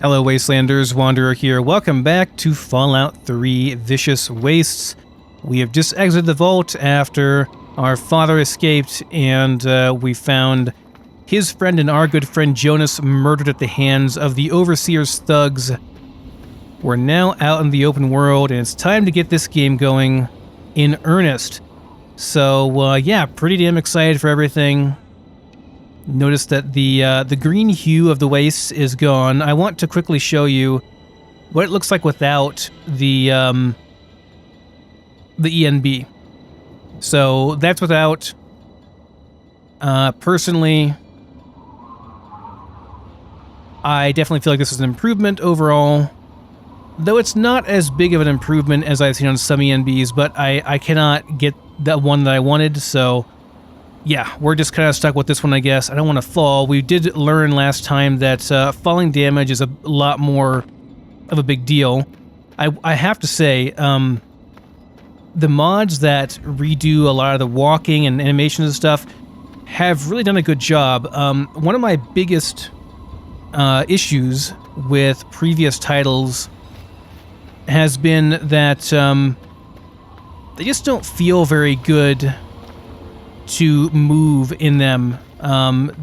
Hello Wastelanders, Wanderer here. Welcome back to Fallout 3 Vicious Wastes. We have just exited the vault after our father escaped and we found his friend and our good friend Jonas murdered at the hands of the Overseer's thugs. We're now out in the open world and it's time to get this game going in earnest. So yeah, pretty damn excited for everything. Notice that the green hue of the wastes is gone. I want to quickly show you what it looks like without the ENB. So that's without. Personally, I definitely feel like this is an improvement overall. Though it's not as big of an improvement as I've seen on some ENBs, but I cannot get that one that I wanted, so yeah, we're just kind of stuck with this one, I guess. I don't want to fall. We did learn last time that falling damage is a lot more of a big deal. I have to say, the mods that redo a lot of the walking and animations and stuff have really done a good job. One of my biggest issues with previous titles has been that they just don't feel very good to move in them.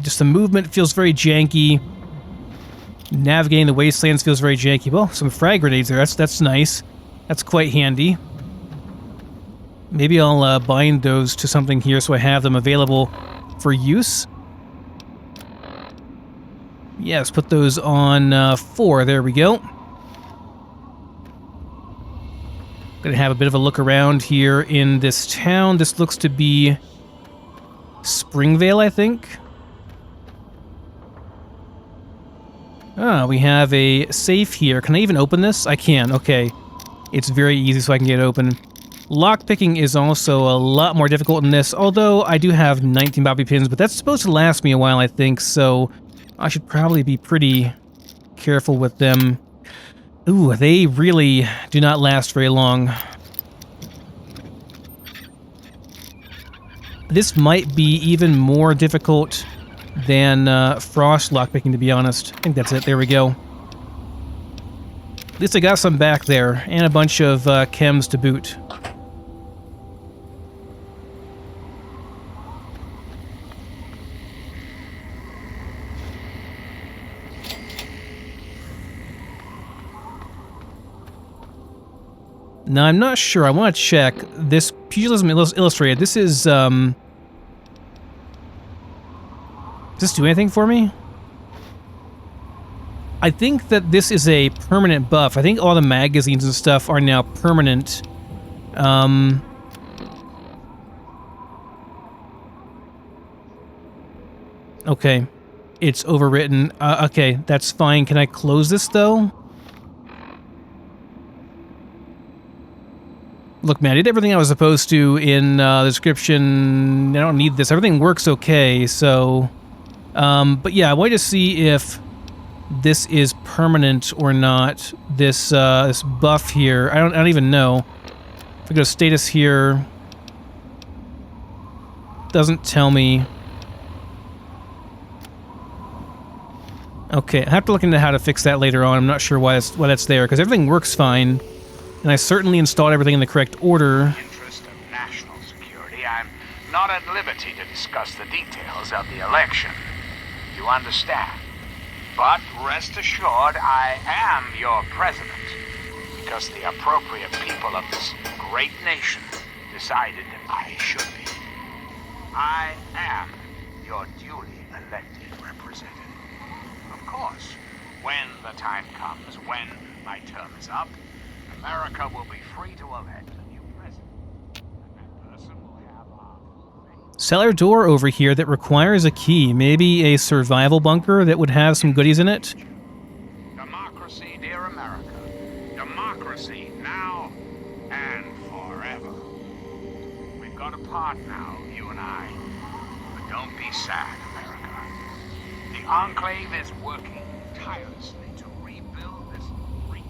Just the movement feels very janky. Navigating the wastelands feels very janky. Well, some frag grenades there. That's nice. That's quite handy. Maybe I'll bind those to something here so I have them available for use. Yes, put those on 4. There we go. Gonna have a bit of a look around here in this town. This looks to be Springvale, I think. Ah, we have a safe here. Can I even open this? I can, okay. It's very easy so I can get it open. Lockpicking is also a lot more difficult in this, although I do have 19 bobby pins, but that's supposed to last me a while, I think, so I should probably be pretty careful with them. Ooh, they really do not last very long. This might be even more difficult than frost lockpicking, to be honest. I think that's it. There we go. At least I got some back there, and a bunch of chems to boot. Now, I'm not sure. I want to check. This Pugilism Illustrated, this is, does this do anything for me? I think that this is a permanent buff. I think all the magazines and stuff are now permanent. Okay. It's overwritten. Okay, that's fine. Can I close this, though? Look, man, I did everything I was supposed to in the description. I don't need this. Everything works okay, so... but yeah, I wanted to see if this is permanent or not. This this buff here. I don't even know. If I go to status here... doesn't tell me. Okay, I have to look into how to fix that later on. I'm not sure why that's there, because everything works fine. And I certainly installed everything in the correct order. In the interest of national security, I'm not at liberty to discuss the details of the election. You understand? But rest assured, I am your president, because the appropriate people of this great nation decided I should be. I am your duly elected representative. Of course, when the time comes, when my term is up, America will be free to elect a new president. And that person will have our full faith. Cellar door over here that requires a key. Maybe a survival bunker that would have some goodies in it? Democracy, dear America. Democracy, now and forever. We've got a part now, you and I. But don't be sad, America. The Enclave is working tirelessly to rebuild this great...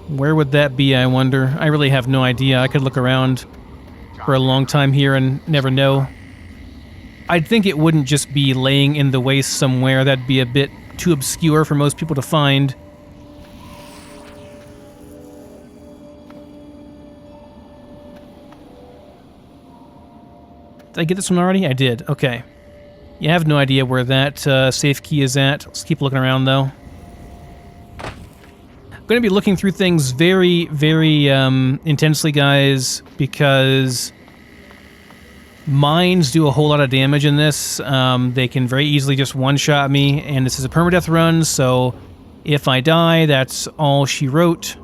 Where would that be, I wonder? I really have no idea. I could look around for a long time here and never know. I'd think it wouldn't just be laying in the waste somewhere. That'd be a bit too obscure for most people to find. Did I get this one already? I did. Okay. Yeah, I have no idea where that safe key is at. Let's keep looking around, though. I'm going to be looking through things very, very intensely, guys, because mines do a whole lot of damage in this. They can very easily just one-shot me, and this is a permadeath run, so if I die, that's all she wrote.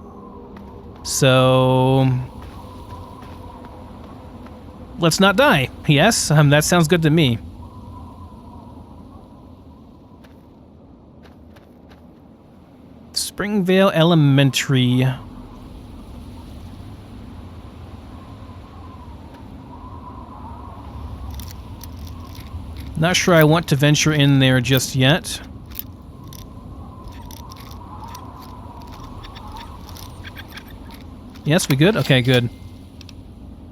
So let's not die. Yes, that sounds good to me. Springvale Elementary. Not sure I want to venture in there just yet. Yes, we good? Okay, good.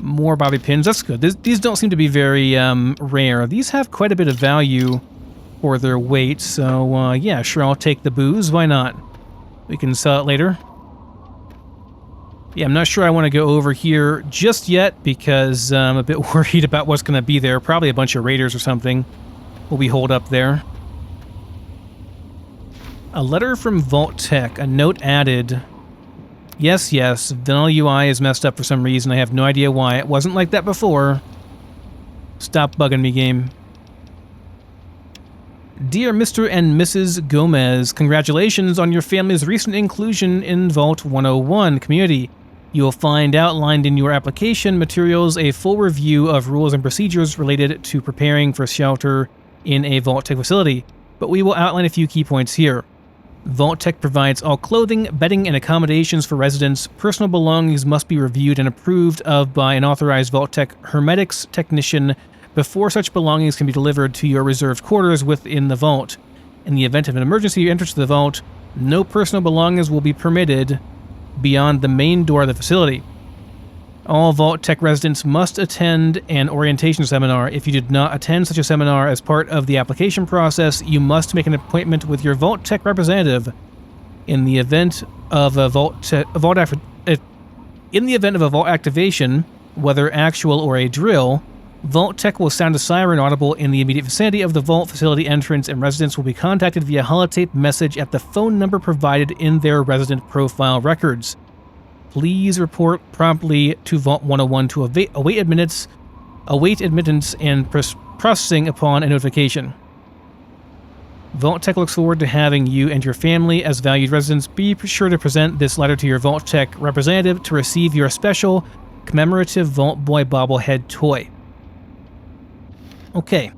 More bobby pins. That's good. These don't seem to be very rare. These have quite a bit of value for their weight, so yeah, sure, I'll take the booze. Why not? We can sell it later. Yeah, I'm not sure I want to go over here just yet because I'm a bit worried about what's going to be there. Probably a bunch of raiders or something will be holed up there. A letter from Vault Tech. A note added. Yes, yes, Vanilla UI is messed up for some reason. I have no idea why. It wasn't like that before. Stop bugging me, game. Dear Mr. and Mrs. Gomez, congratulations on your family's recent inclusion in Vault 101 community. You will find outlined in your application materials a full review of rules and procedures related to preparing for shelter in a Vault Tech facility, but we will outline a few key points here. Vault Tech provides all clothing, bedding, and accommodations for residents. Personal belongings must be reviewed and approved of by an authorized Vault Tech hermetics technician before such belongings can be delivered to your reserved quarters within the vault. In the event of an emergency entrance to the vault, no personal belongings will be permitted beyond the main door of the facility. All Vault Tech residents must attend an orientation seminar. If you did not attend such a seminar as part of the application process, you must make an appointment with your Vault Tech representative. In the event of a vault activation, whether actual or a drill, Vault Tech will sound a siren audible in the immediate vicinity of the vault facility entrance, and residents will be contacted via holotape message at the phone number provided in their resident profile records. Please report promptly to Vault 101 to await admittance and processing upon a notification. Vault Tech looks forward to having you and your family as valued residents. Be sure to present this letter to your Vault Tech representative to receive your special commemorative Vault Boy bobblehead toy. Okay.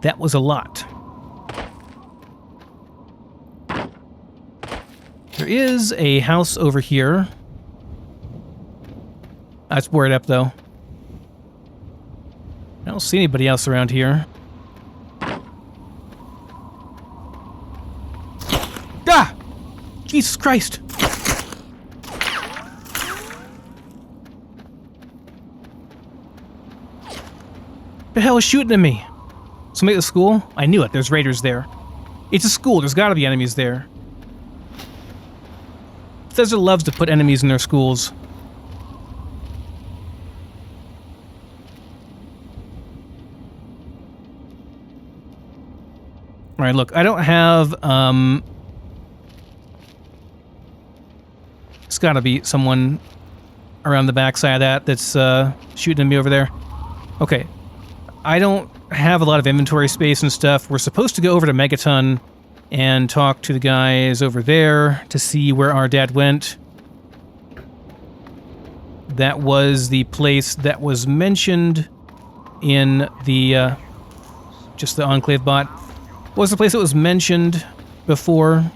That was a lot. There is a house over here. That's boarded up, though. I don't see anybody else around here. Ah! Jesus Christ! The hell is shooting at me? Somebody at the school? I knew it. There's raiders there. It's a school. There's got to be enemies there. Bethesda loves to put enemies in their schools. Alright, look. I don't have, it's got to be someone around the backside of that's shooting at me over there. Okay. I don't have a lot of inventory space and stuff. We're supposed to go over to Megaton and talk to the guys over there to see where our dad went. That was the place that was mentioned in the, just the Enclave bot. Was the place that was mentioned before.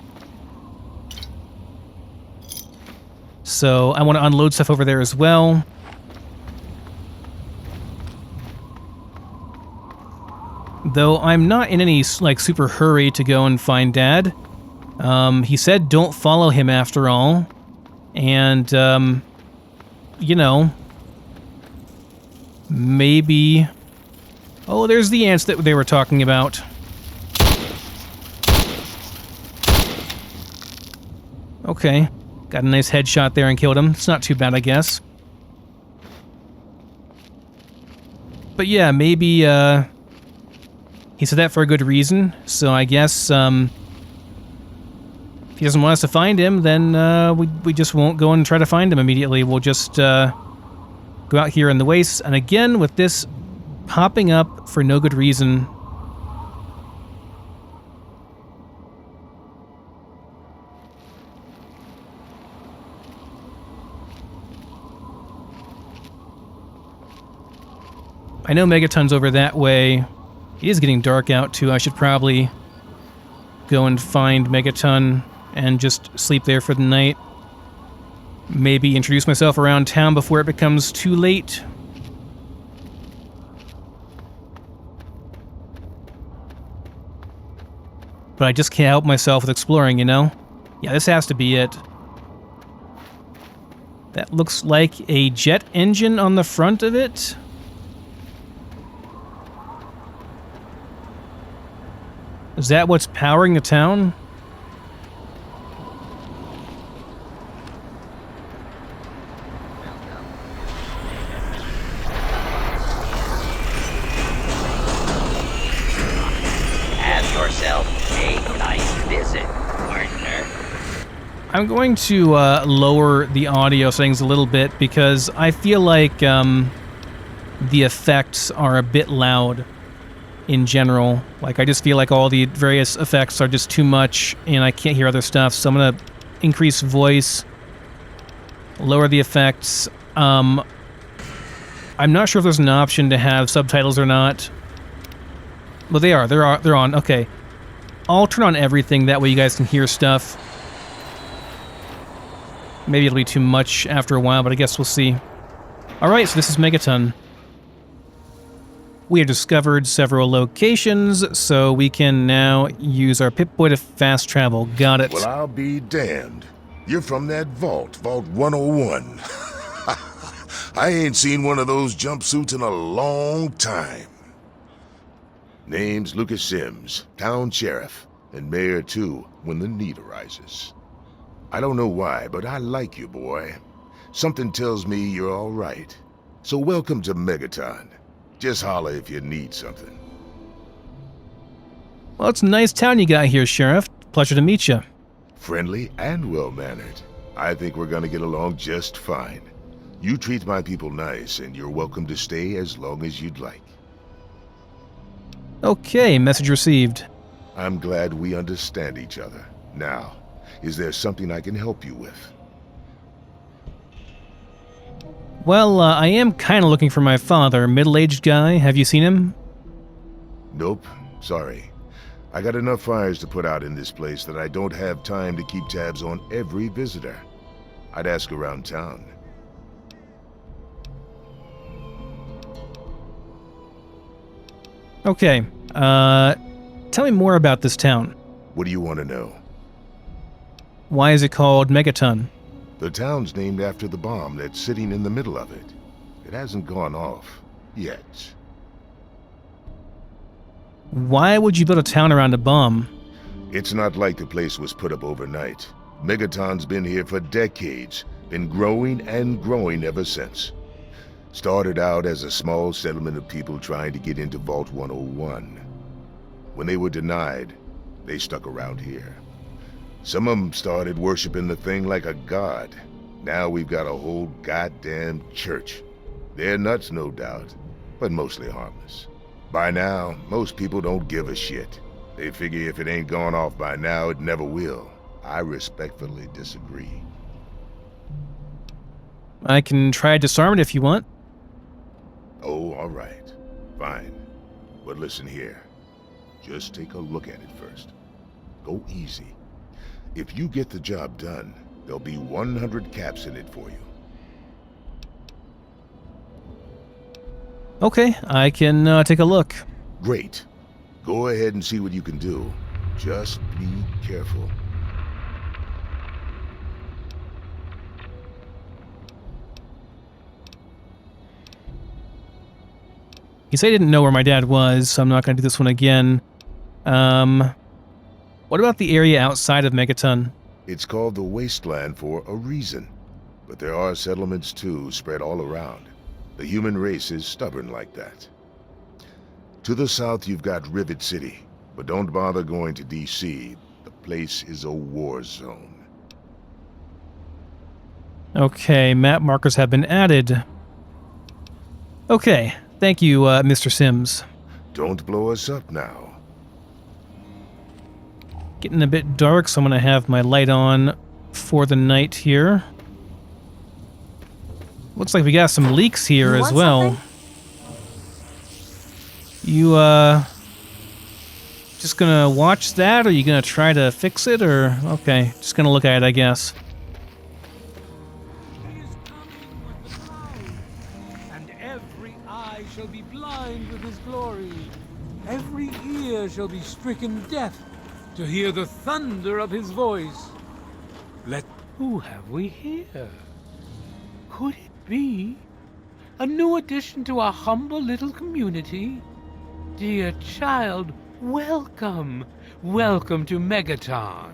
So I want to unload stuff over there as well. Though I'm not in any, like, super hurry to go and find Dad. He said don't follow him after all. And, you know, maybe... Oh, there's the ants that they were talking about. Okay. Got a nice headshot there and killed him. It's not too bad, I guess. But yeah, maybe, he said that for a good reason, so I guess, if he doesn't want us to find him, then, we just won't go and try to find him immediately. We'll just, go out here in the wastes, and again, with this popping up for no good reason. I know Megaton's over that way. It is getting dark out, too. I should probably go and find Megaton and just sleep there for the night. Maybe introduce myself around town before it becomes too late. But I just can't help myself with exploring, you know? Yeah, this has to be it. That looks like a jet engine on the front of it. Is that what's powering the town? Have yourself a nice visit, partner. I'm going to lower the audio settings a little bit because I feel like the effects are a bit loud in general. Like, I just feel like all the various effects are just too much and I can't hear other stuff, so I'm going to increase voice, lower the effects. I'm not sure if there's an option to have subtitles or not. Well, they're on. Okay. I'll turn on everything, that way you guys can hear stuff. Maybe it'll be too much after a while, but I guess we'll see. Alright, so this is Megaton. We have discovered several locations, so we can now use our Pip-Boy to fast travel. Got it. Well, I'll be damned. You're from that Vault 101. I ain't seen one of those jumpsuits in a long time. Name's Lucas Sims, town sheriff, and mayor too, when the need arises. I don't know why, but I like you, boy. Something tells me you're all right. So welcome to Megaton. Just holler if you need something. Well, it's a nice town you got here, Sheriff. Pleasure to meet you. Friendly and well-mannered. I think we're gonna get along just fine. You treat my people nice, and you're welcome to stay as long as you'd like. Okay, message received. I'm glad we understand each other. Now, is there something I can help you with? Well, I am kind of looking for my father, middle-aged guy. Have you seen him? Nope, sorry. I got enough fires to put out in this place that I don't have time to keep tabs on every visitor. I'd ask around town. Okay, tell me more about this town. What do you want to know? Why is it called Megaton? The town's named after the bomb that's sitting in the middle of it. It hasn't gone off. Yet. Why would you build a town around a bomb? It's not like the place was put up overnight. Megaton's been here for decades. Been growing and growing ever since. Started out as a small settlement of people trying to get into Vault 101. When they were denied, they stuck around here. Some of them started worshiping the thing like a god. Now we've got a whole goddamn church. They're nuts, no doubt, but mostly harmless. By now, most people don't give a shit. They figure if it ain't gone off by now, it never will. I respectfully disagree. I can try to disarm it if you want. Oh, all right. Fine. But listen here. Just take a look at it first. Go easy. If you get the job done, there'll be 100 caps in it for you. Okay, I can take a look. Great. Go ahead and see what you can do. Just be careful. He said he didn't know where my dad was, so I'm not going to do this one again. What about the area outside of Megaton? It's called the wasteland for a reason. But there are settlements too, spread all around. The human race is stubborn like that. To the south you've got Rivet City, but don't bother going to DC. The place is a war zone. Okay, map markers have been added. Okay, thank you, Mr. Sims. Don't blow us up now. Getting a bit dark, so I'm going to have my light on for the night here. Looks like we got some leaks here as well. You, just gonna watch that, or are you gonna try to fix it, or... Okay, just gonna look at it, I guess. He is coming with the clouds, and every eye shall be blind with his glory. Every ear shall be stricken deaf to hear the thunder of his voice. Who have we here? Could it be a new addition to our humble little community? Dear child, welcome. Welcome to Megaton.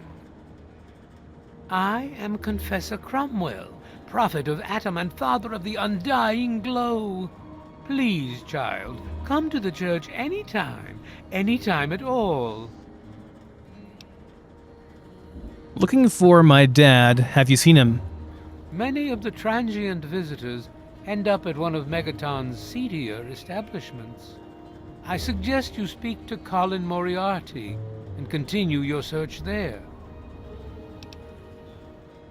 I am Confessor Cromwell, prophet of Atom and father of the undying glow. Please, child, come to the church anytime at all. Looking for my dad. Have you seen him? Many of the transient visitors end up at one of Megaton's seedier establishments. I suggest you speak to Colin Moriarty and continue your search there.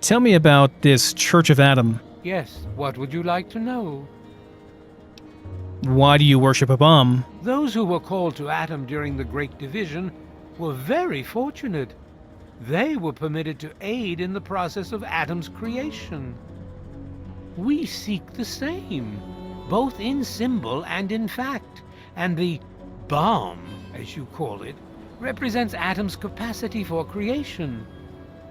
Tell me about this Church of Atom. Yes, what would you like to know? Why do you worship a bomb? Those who were called to Atom during the Great Division were very fortunate. They were permitted to aid in the process of Atom's creation. We seek the same, both in symbol and in fact, and the bomb, as you call it, represents Atom's capacity for creation.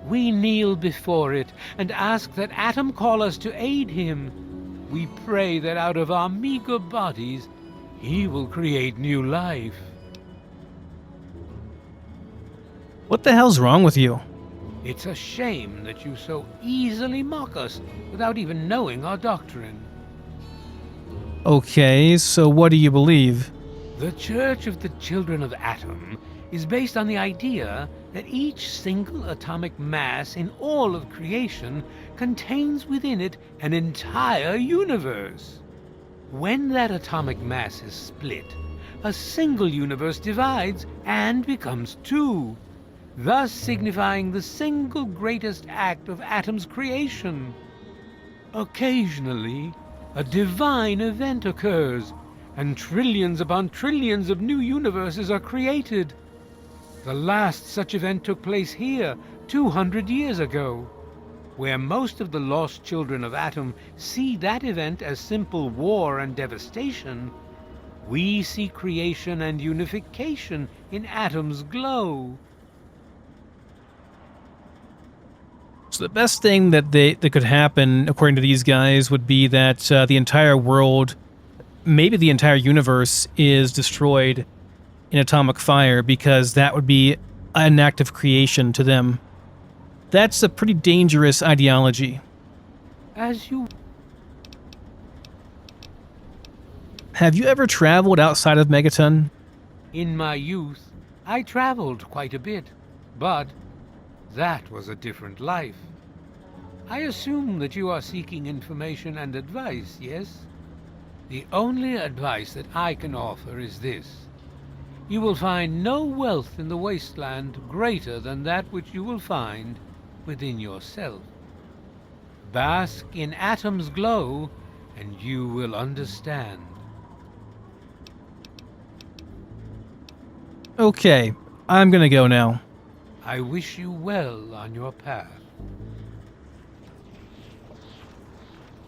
We kneel before it and ask that Atom call us to aid him. We pray that out of our meager bodies, he will create new life. What the hell's wrong with you? It's a shame that you so easily mock us without even knowing our doctrine. Okay, so what do you believe? The Church of the Children of Atom is based on the idea that each single atomic mass in all of creation contains within it an entire universe. When that atomic mass is split, a single universe divides and becomes two, thus signifying the single greatest act of Atom's creation. Occasionally, a divine event occurs, and trillions upon trillions of new universes are created. The last such event took place here 200 years ago. Where most of the lost children of Atom see that event as simple war and devastation, we see creation and unification in Atom's glow. So the best thing that could happen, according to these guys, would be that the entire world, maybe the entire universe, is destroyed in atomic fire, because that would be an act of creation to them. That's a pretty dangerous ideology. As you... Have you ever traveled outside of Megaton? In my youth, I traveled quite a bit, but that was a different life. I assume that you are seeking information and advice, yes? The only advice that I can offer is this. You will find no wealth in the wasteland greater than that which you will find within yourself. Bask in Atom's glow, and you will understand. Okay, I'm gonna go now. I wish you well on your path.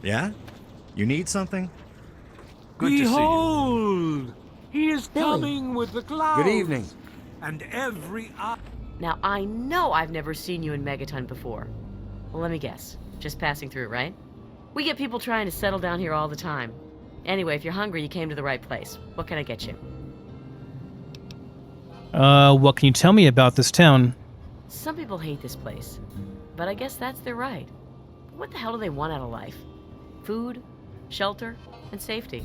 Yeah? You need something? Good to see you. Behold! He is Billy. coming with the clouds. Good evening. And every eye... Now, I know I've never seen you in Megaton before. Well, let me guess. Just passing through, right? We get people trying to settle down here all the time. Anyway, if you're hungry, you came to the right place. What can I get you? What can you tell me about this town? Some people hate this place, but I guess that's their right. What the hell do they want out of life? Food, shelter, and safety.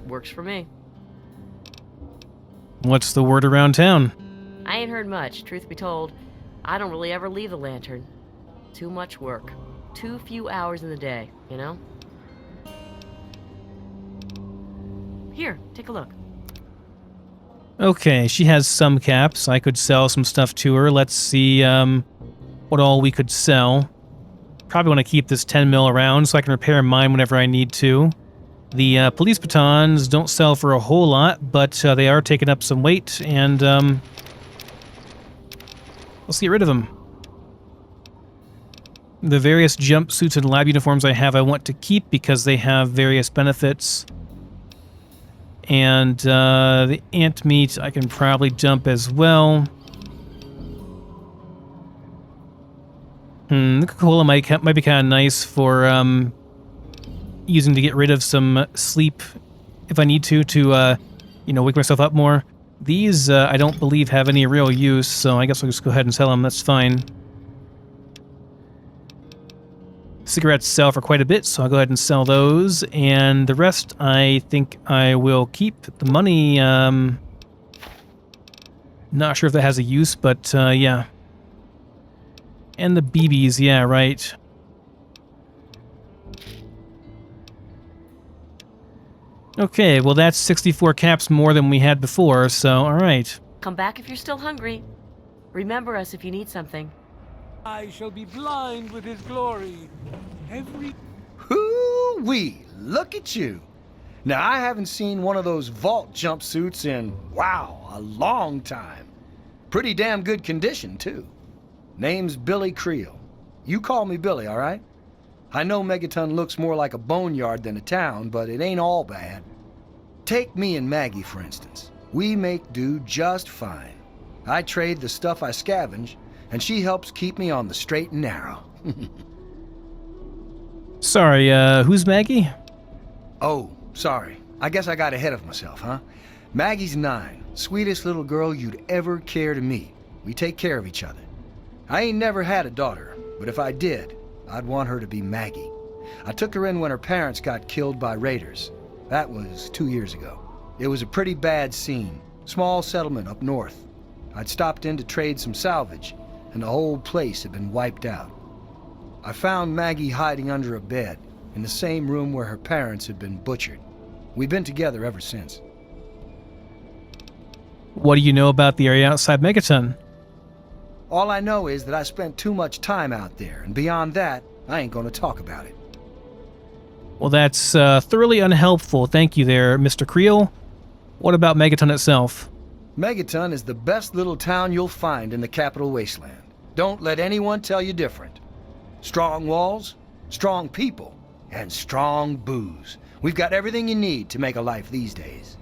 Works for me. What's the word around town? I ain't heard much, truth be told. I don't really ever leave the lantern. Too much work. Too few hours in the day, you know? Here, take a look. Okay, she has some caps. I could sell some stuff to her. Let's see what all we could sell. Probably want to keep this 10 mil around so I can repair mine whenever I need to. The police batons don't sell for a whole lot, but they are taking up some weight, and let's get rid of them. The various jumpsuits and lab uniforms I have I want to keep because they have various benefits. And the ant meat I can probably dump as well. The Coca-Cola might be kind of nice for using to get rid of some sleep if I need to wake myself up more. These I don't believe have any real use, so I guess I'll just go ahead and sell them. That's fine. Cigarettes sell for quite a bit, so I'll go ahead and sell those. And the rest, I think I will keep. The money, not sure if that has a use, but yeah. And the BBs, yeah, right. Okay, well that's 64 caps more than we had before, so alright. Come back if you're still hungry. Remember us if you need something. I shall be blind with his glory. Hoo-wee! Look at you. Now, I haven't seen one of those vault jumpsuits in, wow, a long time. Pretty damn good condition, too. Name's Billy Creel. You call me Billy, all right? I know Megaton looks more like a boneyard than a town, but it ain't all bad. Take me and Maggie, for instance. We make do just fine. I trade the stuff I scavenge, and she helps keep me on the straight and narrow. Sorry, who's Maggie? Oh, sorry. I guess I got ahead of myself, huh? Maggie's 9. Sweetest little girl you'd ever care to meet. We take care of each other. I ain't never had a daughter, but if I did, I'd want her to be Maggie. I took her in when her parents got killed by raiders. That was 2 years ago. It was a pretty bad scene. Small settlement up north. I'd stopped in to trade some salvage, and the whole place had been wiped out. I found Maggie hiding under a bed, in the same room where her parents had been butchered. We've been together ever since. What do you know about the area outside Megaton? All I know is that I spent too much time out there, and beyond that, I ain't gonna talk about it. Well, that's thoroughly unhelpful. Thank you there, Mr. Creel. What about Megaton itself? Megaton is the best little town you'll find in the capital wasteland. Don't let anyone tell you different. Strong walls, strong people, and strong booze. We've got everything you need to make a life these days.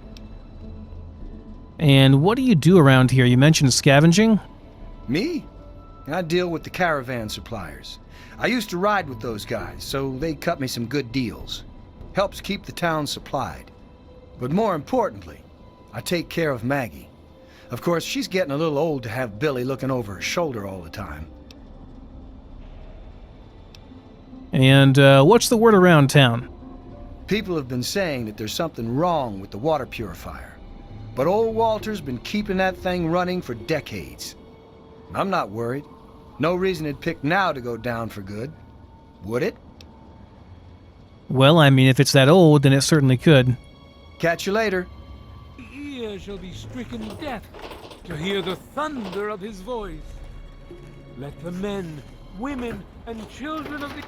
And what do you do around here? You mentioned scavenging? Me? I deal with the caravan suppliers. I used to ride with those guys, so they cut me some good deals. Helps keep the town supplied. But more importantly, I take care of Maggie. Of course, she's getting a little old to have Billy looking over her shoulder all the time. And what's the word around town? People have been saying that there's something wrong with the water purifier. But old Walter's been keeping that thing running for decades. I'm not worried. No reason it'd pick now to go down for good. Would it? Well, I mean, if it's that old, then it certainly could. Catch you later. The ear shall be stricken deaf to hear the thunder of his voice. Let the men, women, and children of the...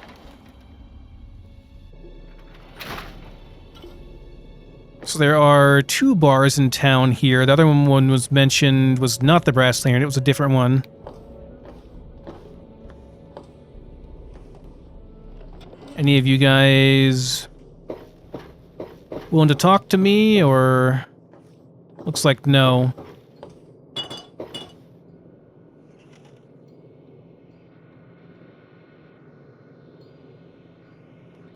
So there are 2 bars in town here. The other one was mentioned was not the Brass Lantern, it was a different one. Any of you guys willing to talk to me, or... Looks like no.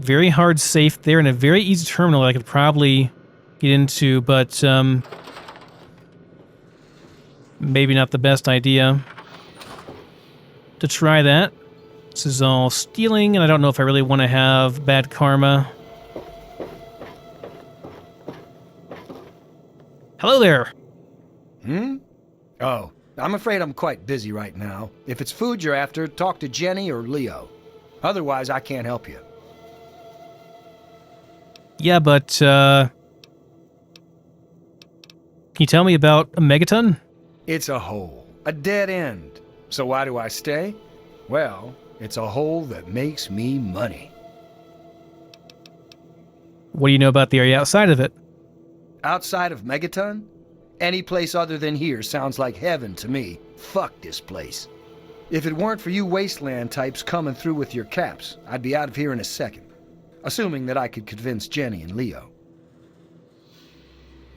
Very hard safe there, and a very easy terminal I could probably get into, but maybe not the best idea. to try that. This is all stealing, and I don't know if I really want to have bad karma. Hello there. Oh, I'm afraid I'm quite busy right now. If it's food you're after, talk to Jenny or Leo. Otherwise, I can't help you. Yeah, but, can you tell me about a Megaton? It's a hole. A dead end. So why do I stay? Well, it's a hole that makes me money. What do you know about the area outside of it? Outside of Megaton? Any place other than here sounds like heaven to me. Fuck this place. If it weren't for you wasteland types coming through with your caps, I'd be out of here in a second. Assuming that I could convince Jenny and Leo.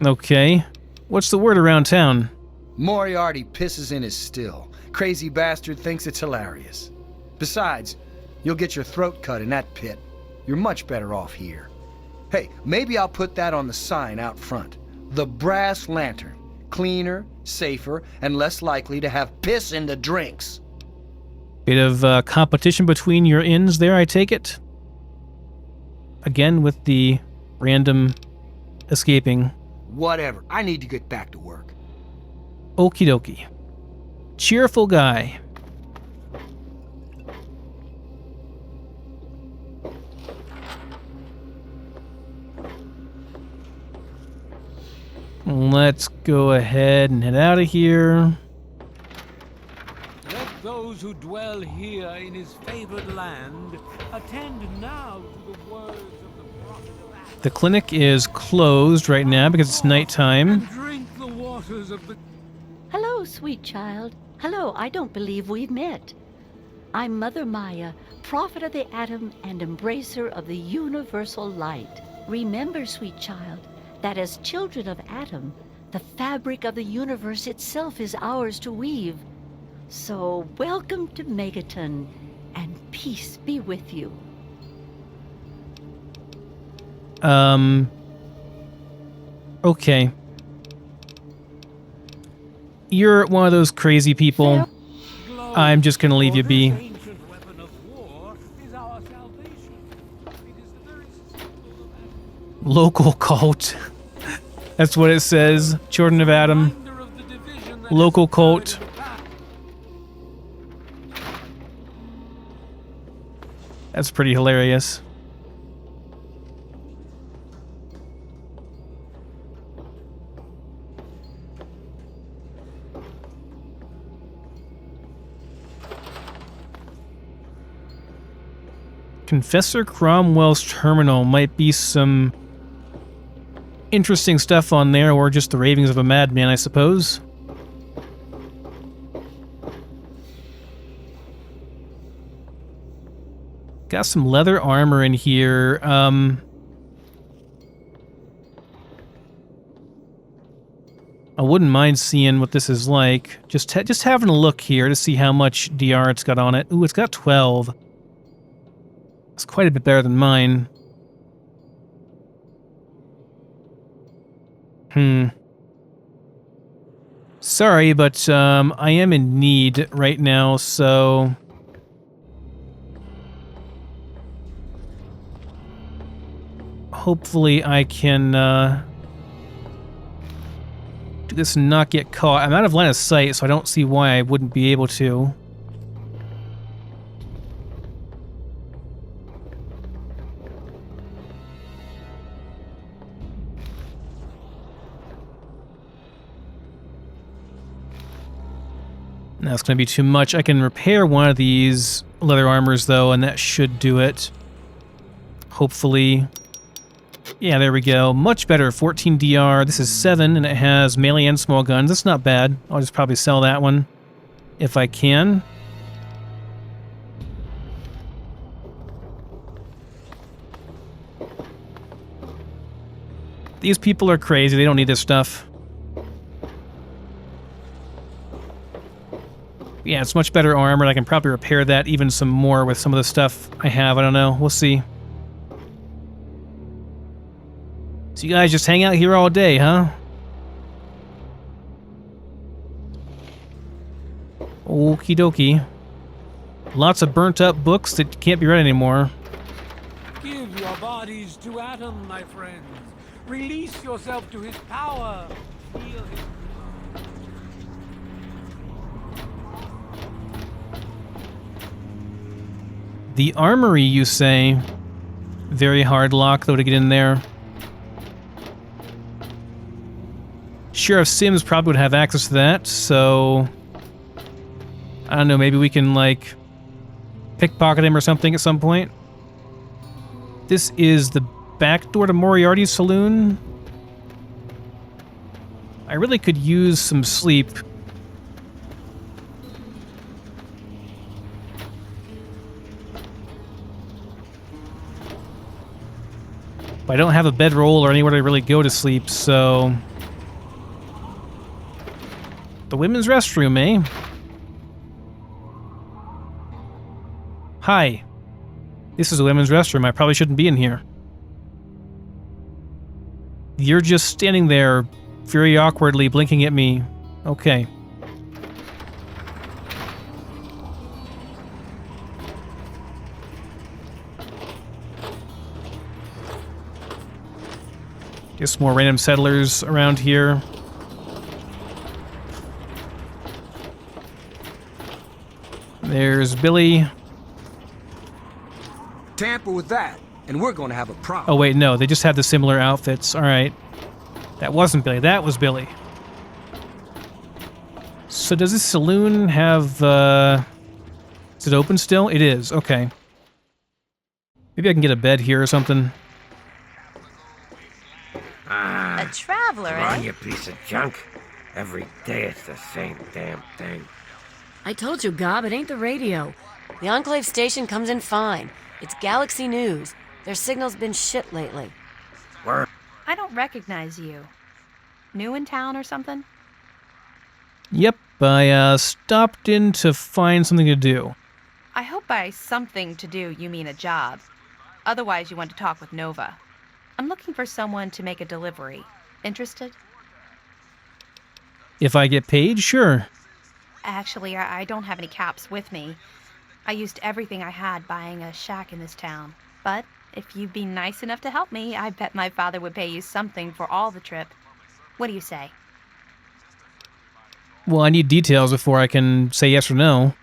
Okay. What's the word around town? Moriarty pisses in his still. Crazy bastard thinks it's hilarious. Besides, you'll get your throat cut in that pit. You're much better off here. Hey, maybe I'll put that on the sign out front. The Brass Lantern. Cleaner, safer, and less likely to have piss in the drinks. Bit of competition between your inns there, I take it? Again, with the random escaping. Whatever. I need to get back to work. Okie dokie. Cheerful guy. Let's go ahead and head out of here. Let those who dwell here in his favored land attend now to the words of the prophet of Adam. The clinic is closed right now because it's nighttime. And drink the waters of the... Hello, sweet child. Hello, I don't believe we've met. I'm Mother Maya, prophet of the atom and embracer of the universal light. Remember, sweet child, that as children of Atom, the fabric of the universe itself is ours to weave. So welcome to Megaton, and peace be with you. Okay. You're one of those crazy people. I'm just gonna leave you be. Ancient weapon of war is our salvation. It is the very symbol of Adam. Local cult. That's what it says. Children of Adam. Reminder of the division that Local has cult. occurred in the past. That's pretty hilarious. Confessor Cromwell's terminal might be some interesting stuff on there, or just the ravings of a madman, I suppose. Got some leather armor in here. I wouldn't mind seeing what this is like. Just having a look here to see how much DR it's got on it. Ooh, it's got 12. It's quite a bit better than mine. Sorry, but I am in need right now, so... Hopefully I can do this and not get caught. I'm out of line of sight, so I don't see why I wouldn't be able to. That's going to be too much. I can repair one of these leather armors, though, and that should do it. Hopefully. Yeah, there we go. Much better. 14 DR. This is 7, and it has melee and small guns. That's not bad. I'll just probably sell that one if I can. These people are crazy. They don't need this stuff. Yeah, it's much better armored. I can probably repair that even some more with some of the stuff I have. I don't know. We'll see. So you guys just hang out here all day, huh? Okie dokie. Lots of burnt up books that can't be read anymore. Give your bodies to Atom, my friends. Release yourself to his power. Feel his... The armory, you say? Very hard lock, though, to get in there. Sheriff Sims probably would have access to that, so... I don't know, maybe we can, like, pickpocket him or something at some point. This is the back door to Moriarty's saloon. I really could use some sleep. But I don't have a bedroll or anywhere to really go to sleep, so... The women's restroom, eh? Hi. This is a women's restroom. I probably shouldn't be in here. You're just standing there, very awkwardly blinking at me. Okay. Just more random settlers around here. There's Billy. Tamper with that, and we're going to have a problem. Oh wait, no, they just have the similar outfits. Alright. That wasn't Billy, that was Billy. So does this saloon have, is it open still? It is, okay. Maybe I can get a bed here or something. A traveler, Come on, eh? you piece of junk. Every day it's the same damn thing. I told you, Gob, it ain't the radio. The Enclave station comes in fine. It's Galaxy News. Their signal's been shit lately. Where? I don't recognize you. New in town or something? Yep, I stopped in to find something to do. I hope by something to do you mean a job. Otherwise, you want to talk with Nova. I'm looking for someone to make a delivery. Interested? If I get paid, sure. Actually, I don't have any caps with me. I used everything I had buying a shack in this town. But if you'd be nice enough to help me, I bet my father would pay you something for all the trip. What do you say? Well, I need details before I can say yes or no.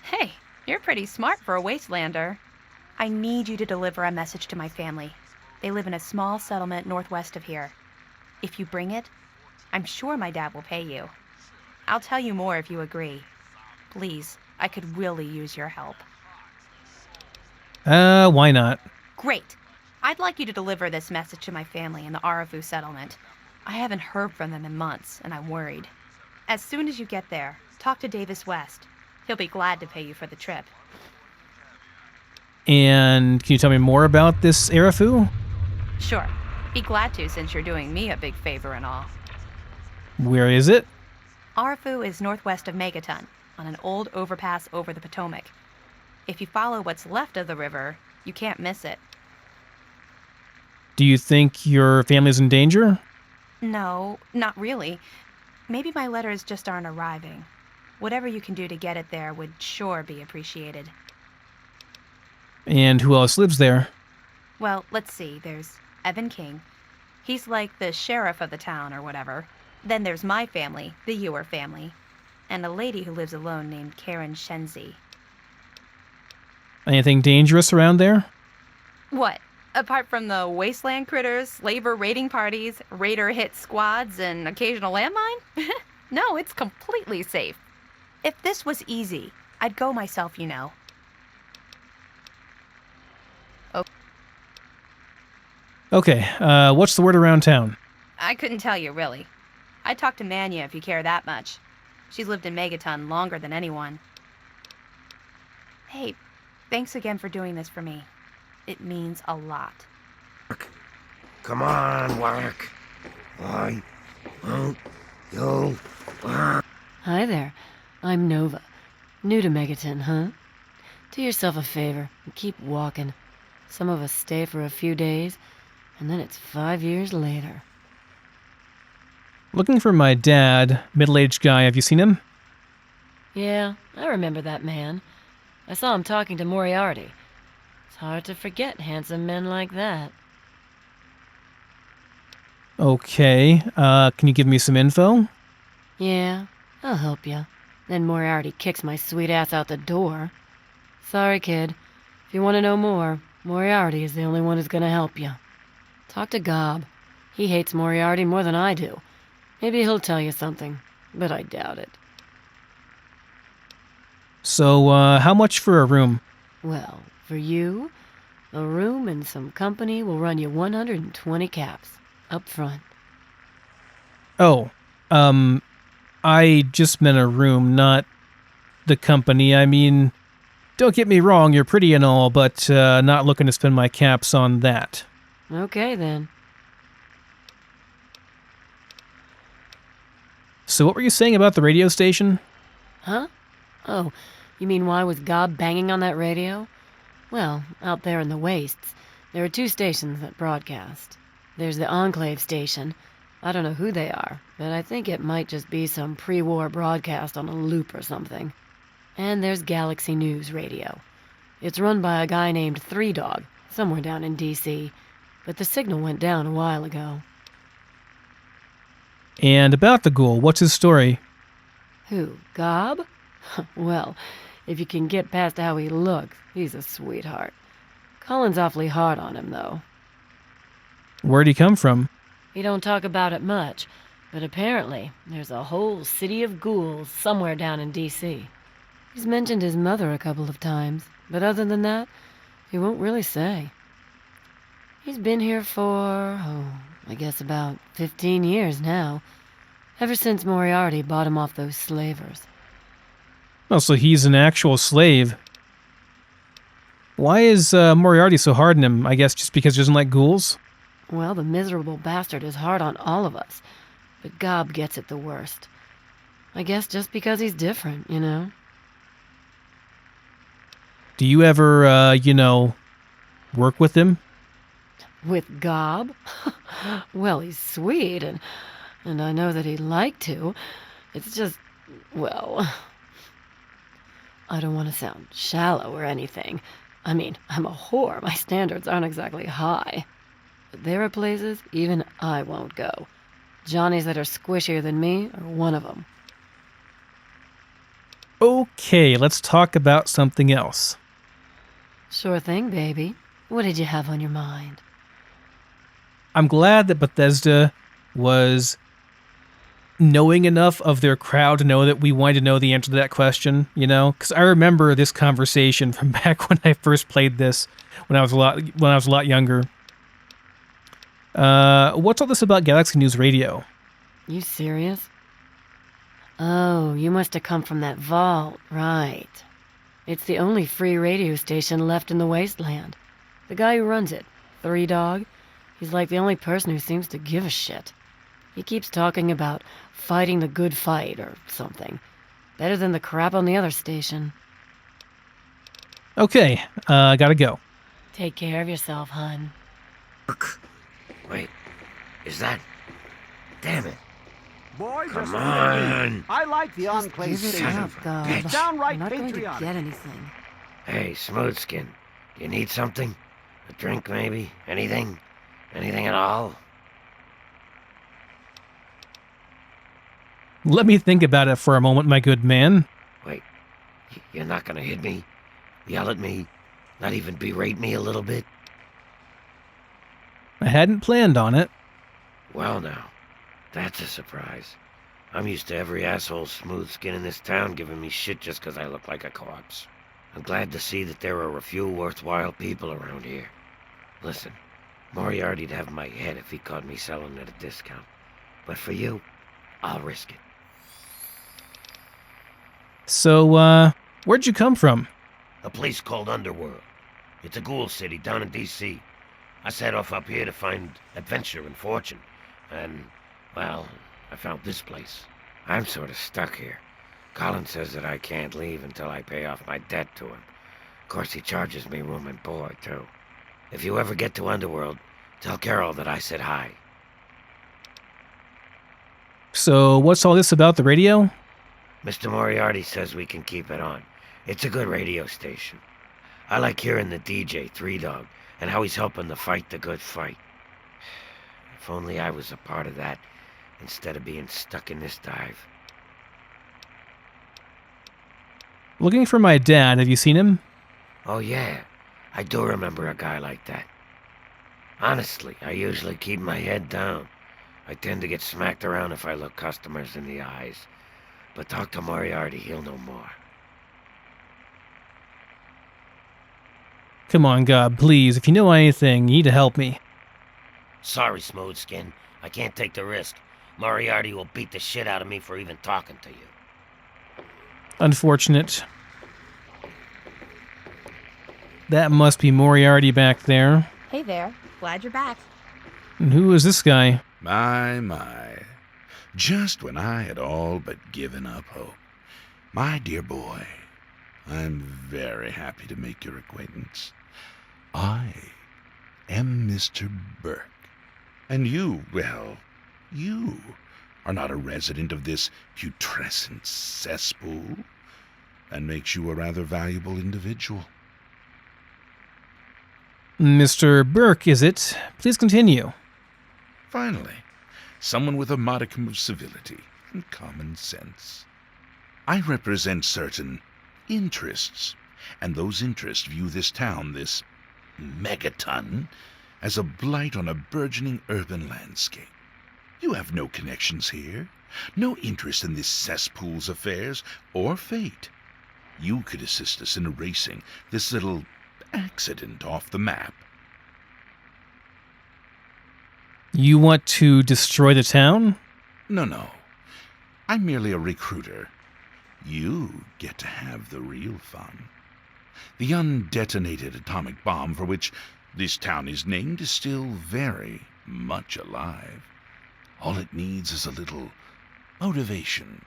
Hey, you're pretty smart for a wastelander. I need you to deliver a message to my family. They live in a small settlement northwest of here. If you bring it, I'm sure my dad will pay you. I'll tell you more if you agree. Please, I could really use your help. Why not? Great. I'd like you to deliver this message to my family in the Arafu settlement. I haven't heard from them in months, and I'm worried. As soon as you get there, talk to Davis West. He'll be glad to pay you for the trip. And can you tell me more about this Arafu? Sure. Be glad to, since you're doing me a big favor and all. Where is it? Arafu is northwest of Megaton, on an old overpass over the Potomac. If you follow what's left of the river, you can't miss it. Do you think your family's in danger? No, not really. Maybe my letters just aren't arriving. Whatever you can do to get it there would sure be appreciated. And who else lives there? Well, let's see. There's Evan King. He's like the sheriff of the town or whatever. Then there's my family, the Ewer family, and a lady who lives alone named Karen Shenzi. Anything dangerous around there? What? Apart from the wasteland critters, slaver raiding parties, raider hit squads, and occasional landmine? No, it's completely safe. If this was easy, I'd go myself, you know. Okay, what's the word around town? I couldn't tell you, really. I'd talk to Manya if you care that much. She's lived in Megaton longer than anyone. Hey, thanks again for doing this for me. It means a lot. Come on, work. Why won't you work? Hi there. I'm Nova. New to Megaton, huh? Do yourself a favor and keep walking. Some of us stay for a few days, and then it's 5 years later. Looking for my dad, middle-aged guy. Have you seen him? Yeah, I remember that man. I saw him talking to Moriarty. It's hard to forget handsome men like that. Okay, can you give me some info? Yeah, I'll help you. Then Moriarty kicks my sweet ass out the door. Sorry, kid. If you want to know more, Moriarty is the only one who's gonna help you. Talk to Gob. He hates Moriarty more than I do. Maybe he'll tell you something, but I doubt it. So, how much for a room? Well, for you, a room and some company will run you 120 caps, up front. Oh, I just meant a room, not the company. I mean, don't get me wrong, you're pretty and all, but not looking to spend my caps on that. Okay, then. So what were you saying about the radio station? Huh? Oh, you mean why was Gob banging on that radio? Well, out there in the wastes, there are 2 stations that broadcast. There's the Enclave station. I don't know who they are, but I think it might just be some pre-war broadcast on a loop or something. And there's Galaxy News Radio. It's run by a guy named Three Dog, somewhere down in D.C., but the signal went down a while ago. And about the ghoul, what's his story? Who, Gob? Well, if you can get past how he looks, he's a sweetheart. Colin's awfully hard on him, though. Where'd he come from? He don't talk about it much, but apparently there's a whole city of ghouls somewhere down in D.C. He's mentioned his mother a couple of times, but other than that, he won't really say. He's been here for, I guess about 15 years now, ever since Moriarty bought him off those slavers. Oh, so he's an actual slave. Why is Moriarty so hard on him? I guess just because he doesn't like ghouls? Well, the miserable bastard is hard on all of us, but Gob gets it the worst. I guess just because he's different, you know? Do you ever, work with him? With Gob? Well, he's sweet, and I know that he'd like to. It's just, well, I don't want to sound shallow or anything. I mean, I'm a whore. My standards aren't exactly high. But there are places even I won't go. Johnnies that are squishier than me are one of them. Okay, let's talk about something else. Sure thing, baby. What did you have on your mind? I'm glad that Bethesda was knowing enough of their crowd to know that we wanted to know the answer to that question, you know? Because I remember this conversation from back when I first played this, when I was a lot younger. What's all this about Galaxy News Radio? You serious? Oh, you must have come from that vault, right. It's the only free radio station left in the wasteland. The guy who runs it, Three Dog, he's like the only person who seems to give a shit. He keeps talking about fighting the good fight or something. Better than the crap on the other station. Okay, gotta go. Take care of yourself, hun. Wait, is that... Damn it. Boy, Come just on. I like the Enclave Give it station. up, God. It's downright I'm not going to patriotic. get anything. Hey, Smoothskin, you need something? A drink, maybe? Anything? Anything at all? Let me think about it for a moment, my good man. Wait, you're not gonna hit me? Yell at me? Not even berate me a little bit? I hadn't planned on it. Well now, that's a surprise. I'm used to every asshole Smoothskin in this town giving me shit just 'cause I look like a corpse. I'm glad to see that there are a few worthwhile people around here. Listen, Moriarty'd have my head if he caught me selling at a discount. But for you, I'll risk it. So, where'd you come from? A place called Underworld. It's a ghoul city down in D.C. I set off up here to find adventure and fortune. And, well, I found this place. I'm sort of stuck here. Colin says that I can't leave until I pay off my debt to him. Of course, he charges me room and board, too. If you ever get to Underworld, tell Carol that I said hi. So, what's all this about the radio? Mr. Moriarty says we can keep it on. It's a good radio station. I like hearing the DJ, Three Dog, and how he's helping to fight the good fight. If only I was a part of that, instead of being stuck in this dive. Looking for my dad. Have you seen him? Oh yeah, I do remember a guy like that. Honestly, I usually keep my head down. I tend to get smacked around if I look customers in the eyes. But talk to Moriarty, he'll know more. Come on, God, please. If you know anything, you need to help me. Sorry, Smoothskin. I can't take the risk. Moriarty will beat the shit out of me for even talking to you. Unfortunate. That must be Moriarty back there. Hey there. Glad you're back. And who is this guy? My. Just when I had all but given up hope. My dear boy, I'm very happy to make your acquaintance. I am Mr. Burke. And you, well, you are not a resident of this putrescent cesspool. That makes you a rather valuable individual. Mr. Burke, is it? Please continue. Finally, someone with a modicum of civility and common sense. I represent certain interests, and those interests view this town, this Megaton, as a blight on a burgeoning urban landscape. You have no connections here, no interest in this cesspool's affairs or fate. You could assist us in erasing this little accident off the map. You want to destroy the town? No. I'm merely a recruiter. You get to have the real fun. The undetonated atomic bomb for which this town is named is still very much alive. All it needs is a little motivation.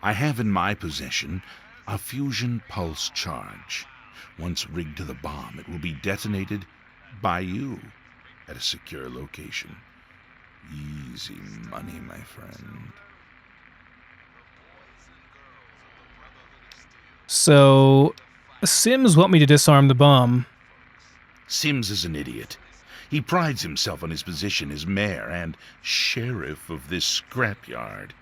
I have in my possession a fusion pulse charge. Once rigged to the bomb, it will be detonated by you at a secure location. Easy money, my friend. So, Sims want me to disarm the bomb. Sims is an idiot. He prides himself on his position as mayor and sheriff of this scrapyard.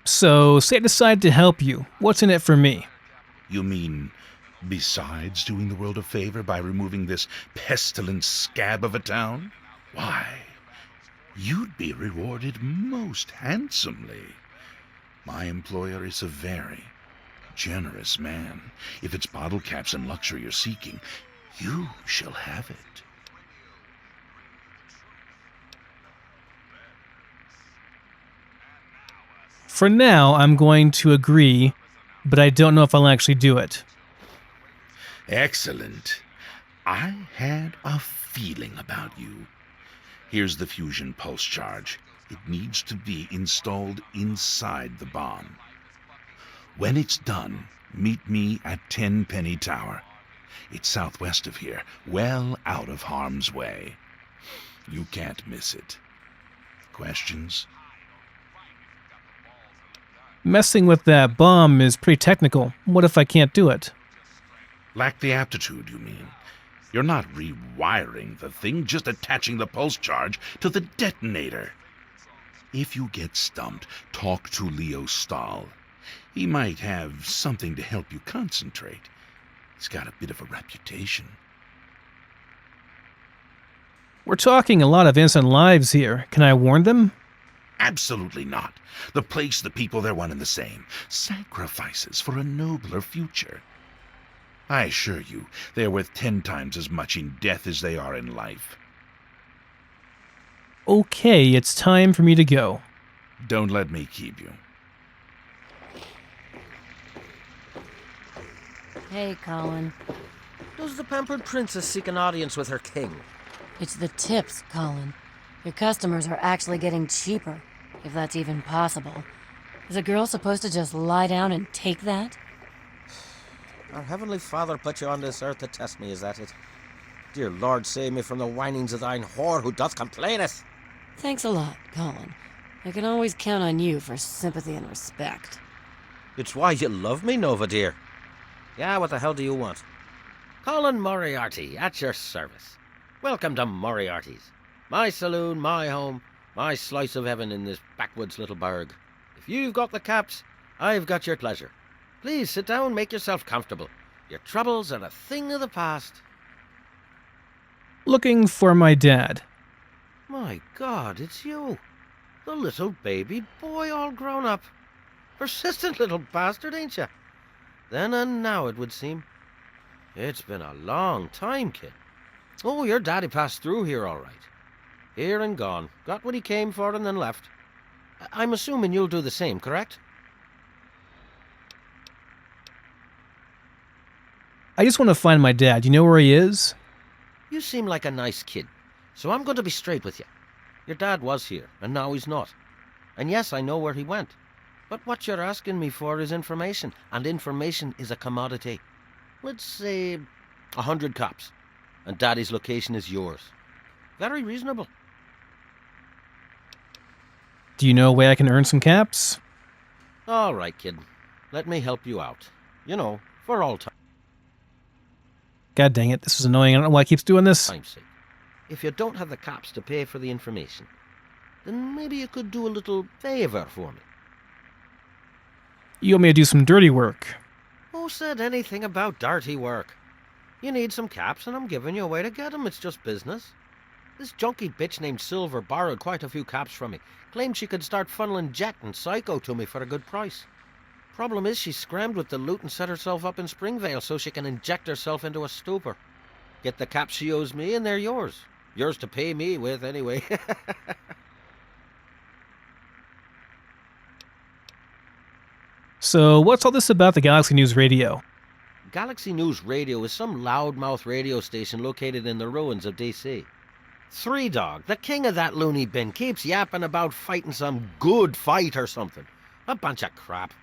So, say I decide to help you. What's in it for me? You mean, besides doing the world a favor by removing this pestilent scab of a town? Why, you'd be rewarded most handsomely. My employer is a very generous man. If it's bottle caps and luxury you're seeking, you shall have it. For now, I'm going to agree, but I don't know if I'll actually do it. Excellent. I had a feeling about you. Here's the fusion pulse charge. It needs to be installed inside the bomb. When it's done, meet me at Tenpenny Tower. It's southwest of here, well out of harm's way. You can't miss it. Questions? Messing with that bomb is pretty technical. What if I can't do it? Lack the aptitude, you mean? You're not rewiring the thing, just attaching the pulse charge to the detonator. If you get stumped, talk to Leo Stahl. He might have something to help you concentrate. He's got a bit of a reputation. We're talking a lot of innocent lives here. Can I warn them? Absolutely not. The place, the people, they're one and the same. Sacrifices for a nobler future. I assure you, they're worth 10 times as much in death as they are in life. Okay, it's time for me to go. Don't let me keep you. Hey, Colin. Does the pampered princess seek an audience with her king? It's the tips, Colin. Your customers are actually getting cheaper, if that's even possible. Is a girl supposed to just lie down and take that? Our heavenly father put you on this earth to test me, is that it? Dear Lord, save me from the whinings of thine whore who doth complaineth. Thanks a lot, Colin. I can always count on you for sympathy and respect. It's why you love me, Nova dear. Yeah, what the hell do you want? Colin Moriarty, at your service. Welcome to Moriarty's. My saloon, my home, my slice of heaven in this backwoods little burg. If you've got the caps, I've got your pleasure. Please sit down, make yourself comfortable. Your troubles are a thing of the past. Looking for my dad. My God, it's you. The little baby boy all grown up. Persistent little bastard, ain't you? Then and now, it would seem. It's been a long time, kid. Oh, your daddy passed through here all right. Here and gone. Got what he came for and then left. I'm assuming you'll do the same, correct? I just want to find my dad. You know where he is? You seem like a nice kid, so I'm going to be straight with you. Your dad was here, and now he's not. And yes, I know where he went. But what you're asking me for is information, and information is a commodity. Let's say 100 cops, and Daddy's location is yours. Very reasonable. Do you know a way I can earn some caps? All right, kid. Let me help you out. You know, for all time. God dang it, this is annoying. I don't know why it keeps doing this. Time's sake. If you don't have the cops to pay for the information, then maybe you could do a little favor for me. You want me to do some dirty work? Who said anything about dirty work? You need some caps, and I'm giving you a way to get 'em. It's just business. This junky bitch named Silver borrowed quite a few caps from me. Claimed she could start funneling Jet and Psycho to me for a good price. Problem is, she scrammed with the loot and set herself up in Springvale so she can inject herself into a stupor. Get the caps she owes me, and they're yours. Yours to pay me with, anyway. So, what's all this about the Galaxy News Radio? Galaxy News Radio is some loudmouth radio station located in the ruins of D.C. Three Dog, the king of that loony bin, keeps yapping about fighting some good fight or something. A bunch of crap.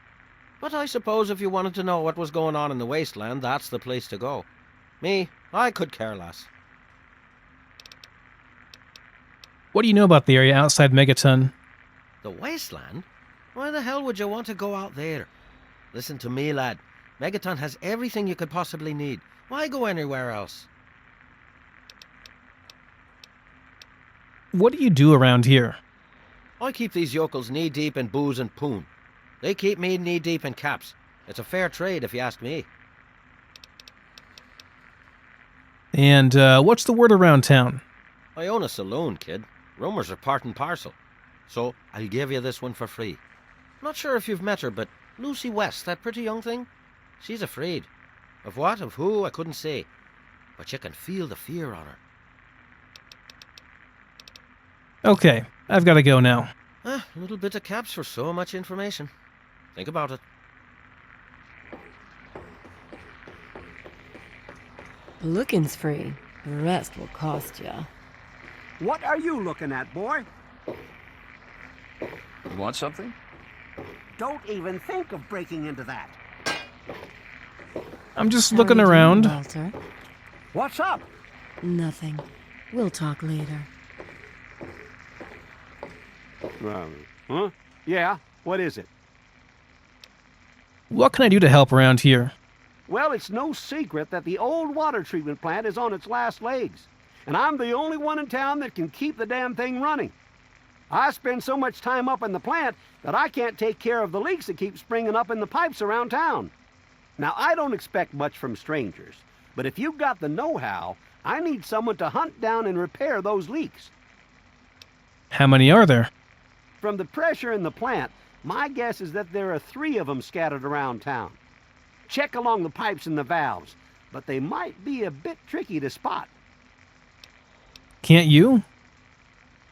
But I suppose if you wanted to know what was going on in the wasteland, that's the place to go. Me, I could care less. What do you know about the area outside Megaton? The wasteland? Why the hell would you want to go out there? Listen to me, lad. Megaton has everything you could possibly need. Why go anywhere else? What do you do around here? I keep these yokels knee-deep in booze and poon. They keep me knee-deep in caps. It's a fair trade, if you ask me. And what's the word around town? I own a saloon, kid. Rumors are part and parcel. So I'll give you this one for free. Not sure if you've met her, but Lucy West, that pretty young thing, she's afraid. Of what, of who, I couldn't say. But you can feel the fear on her. Okay, I've got to go now. A little bit of caps for so much information. Think about it. Looking's free. The rest will cost ya. What are you looking at, boy? You want something? Don't even think of breaking into that. I'm just looking around. Walter? What's up? Nothing. We'll talk later. Huh? Yeah? What is it? What can I do to help around here? Well, it's no secret that the old water treatment plant is on its last legs. And I'm the only one in town that can keep the damn thing running. I spend so much time up in the plant that I can't take care of the leaks that keep springing up in the pipes around town. Now, I don't expect much from strangers, but if you've got the know-how, I need someone to hunt down and repair those leaks. How many are there? From the pressure in the plant, my guess is that there are 3 of them scattered around town. Check along the pipes and the valves, but they might be a bit tricky to spot. Can't you?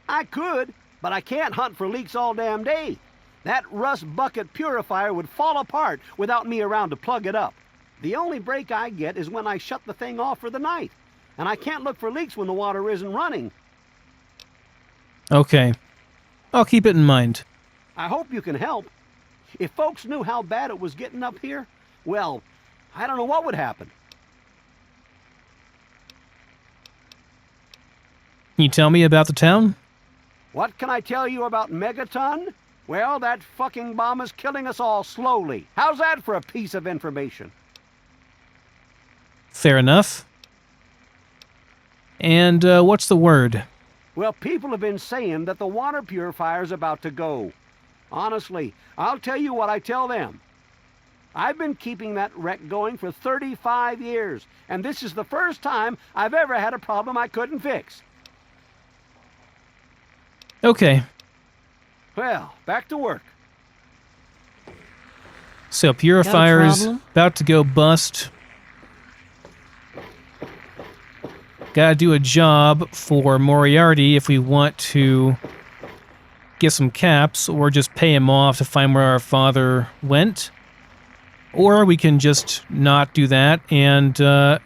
I could, but I can't hunt for leaks all damn day. That rust bucket purifier would fall apart without me around to plug it up. The only break I get is when I shut the thing off for the night, and I can't look for leaks when the water isn't running. Okay. I'll keep it in mind. I hope you can help. If folks knew how bad it was getting up here, well, I don't know what would happen. Can you tell me about the town? What can I tell you about Megaton? Well, that fucking bomb is killing us all slowly. How's that for a piece of information? Fair enough. And what's the word? Well, people have been saying that the water purifier's about to go. Honestly, I'll tell you what I tell them. I've been keeping that wreck going for 35 years, and this is the first time I've ever had a problem I couldn't fix. Okay. Well, back to work. So purifier's problem? about to go bust. Gotta do a job for Moriarty if we want to get some caps, or just pay him off to find where our father went. Or we can just not do that and go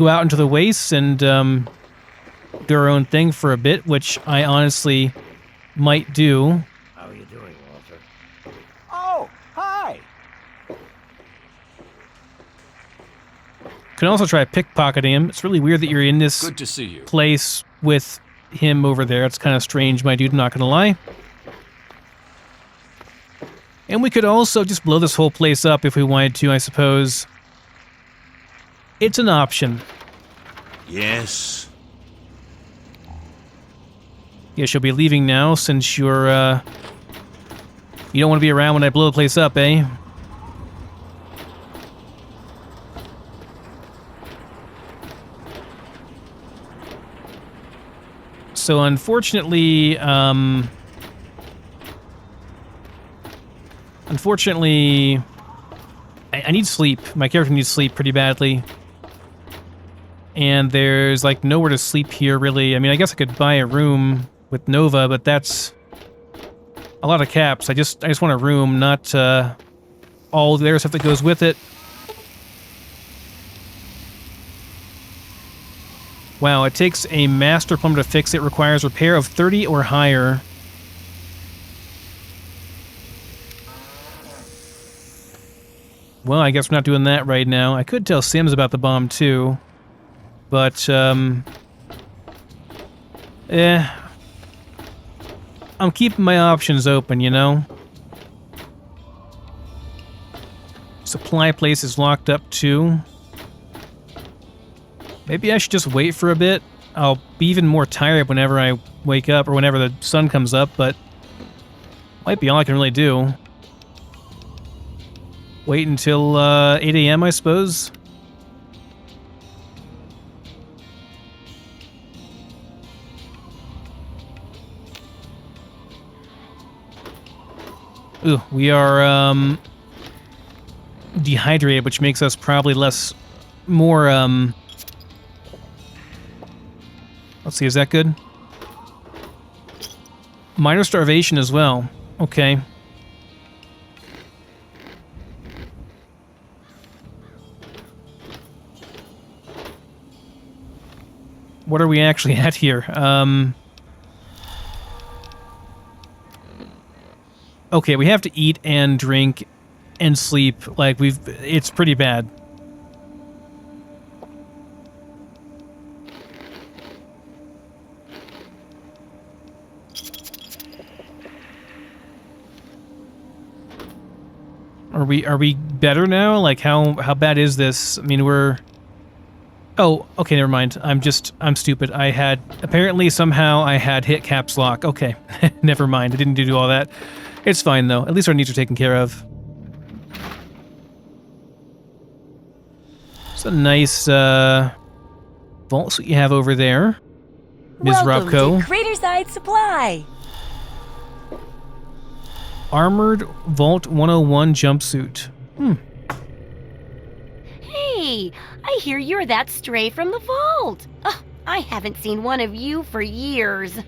out into the wastes and do our own thing for a bit, which I honestly might do. How are you doing, Walter? Oh, hi! Can also try pickpocketing him. It's really weird that you're in this Good to see you. place with him over there. It's kind of strange, my dude, not gonna lie. And we could also just blow this whole place up if we wanted to, I suppose. It's an option. Yes. Yeah, she'll be leaving now since you're, you don't want to be around when I blow the place up, eh? So unfortunately, I need sleep. My character needs sleep pretty badly. And there's, like, nowhere to sleep here, really. I mean, I guess I could buy a room with Nova, but that's a lot of caps. I just want a room, not all the other stuff that goes with it. Wow, it takes a master plumber to fix it. Requires repair of 30 or higher. Well, I guess we're not doing that right now. I could tell Sims about the bomb, too. But, I'm keeping my options open, you know? Supply place is locked up, too. Maybe I should just wait for a bit. I'll be even more tired whenever I wake up, or whenever the sun comes up, but might be all I can really do. Wait until 8 a.m., I suppose. Ooh, we are dehydrated, which makes us probably more let's see, is that good? Minor starvation as well. Okay. What are we actually at here? Okay, we have to eat and drink and sleep. Like, it's pretty bad. Are we better now? Like, how bad is this? I mean, we're... Oh, okay, never mind. I'm stupid. Apparently somehow I had hit caps lock. Okay, never mind. I didn't do all that. It's fine, though. At least our needs are taken care of. It's a nice, vault suite you have over there, Ms. Welcome Robco. to Craterside Supply. Armored Vault 101 jumpsuit. Hey, I hear you're that stray from the vault. Oh, I haven't seen one of you for years.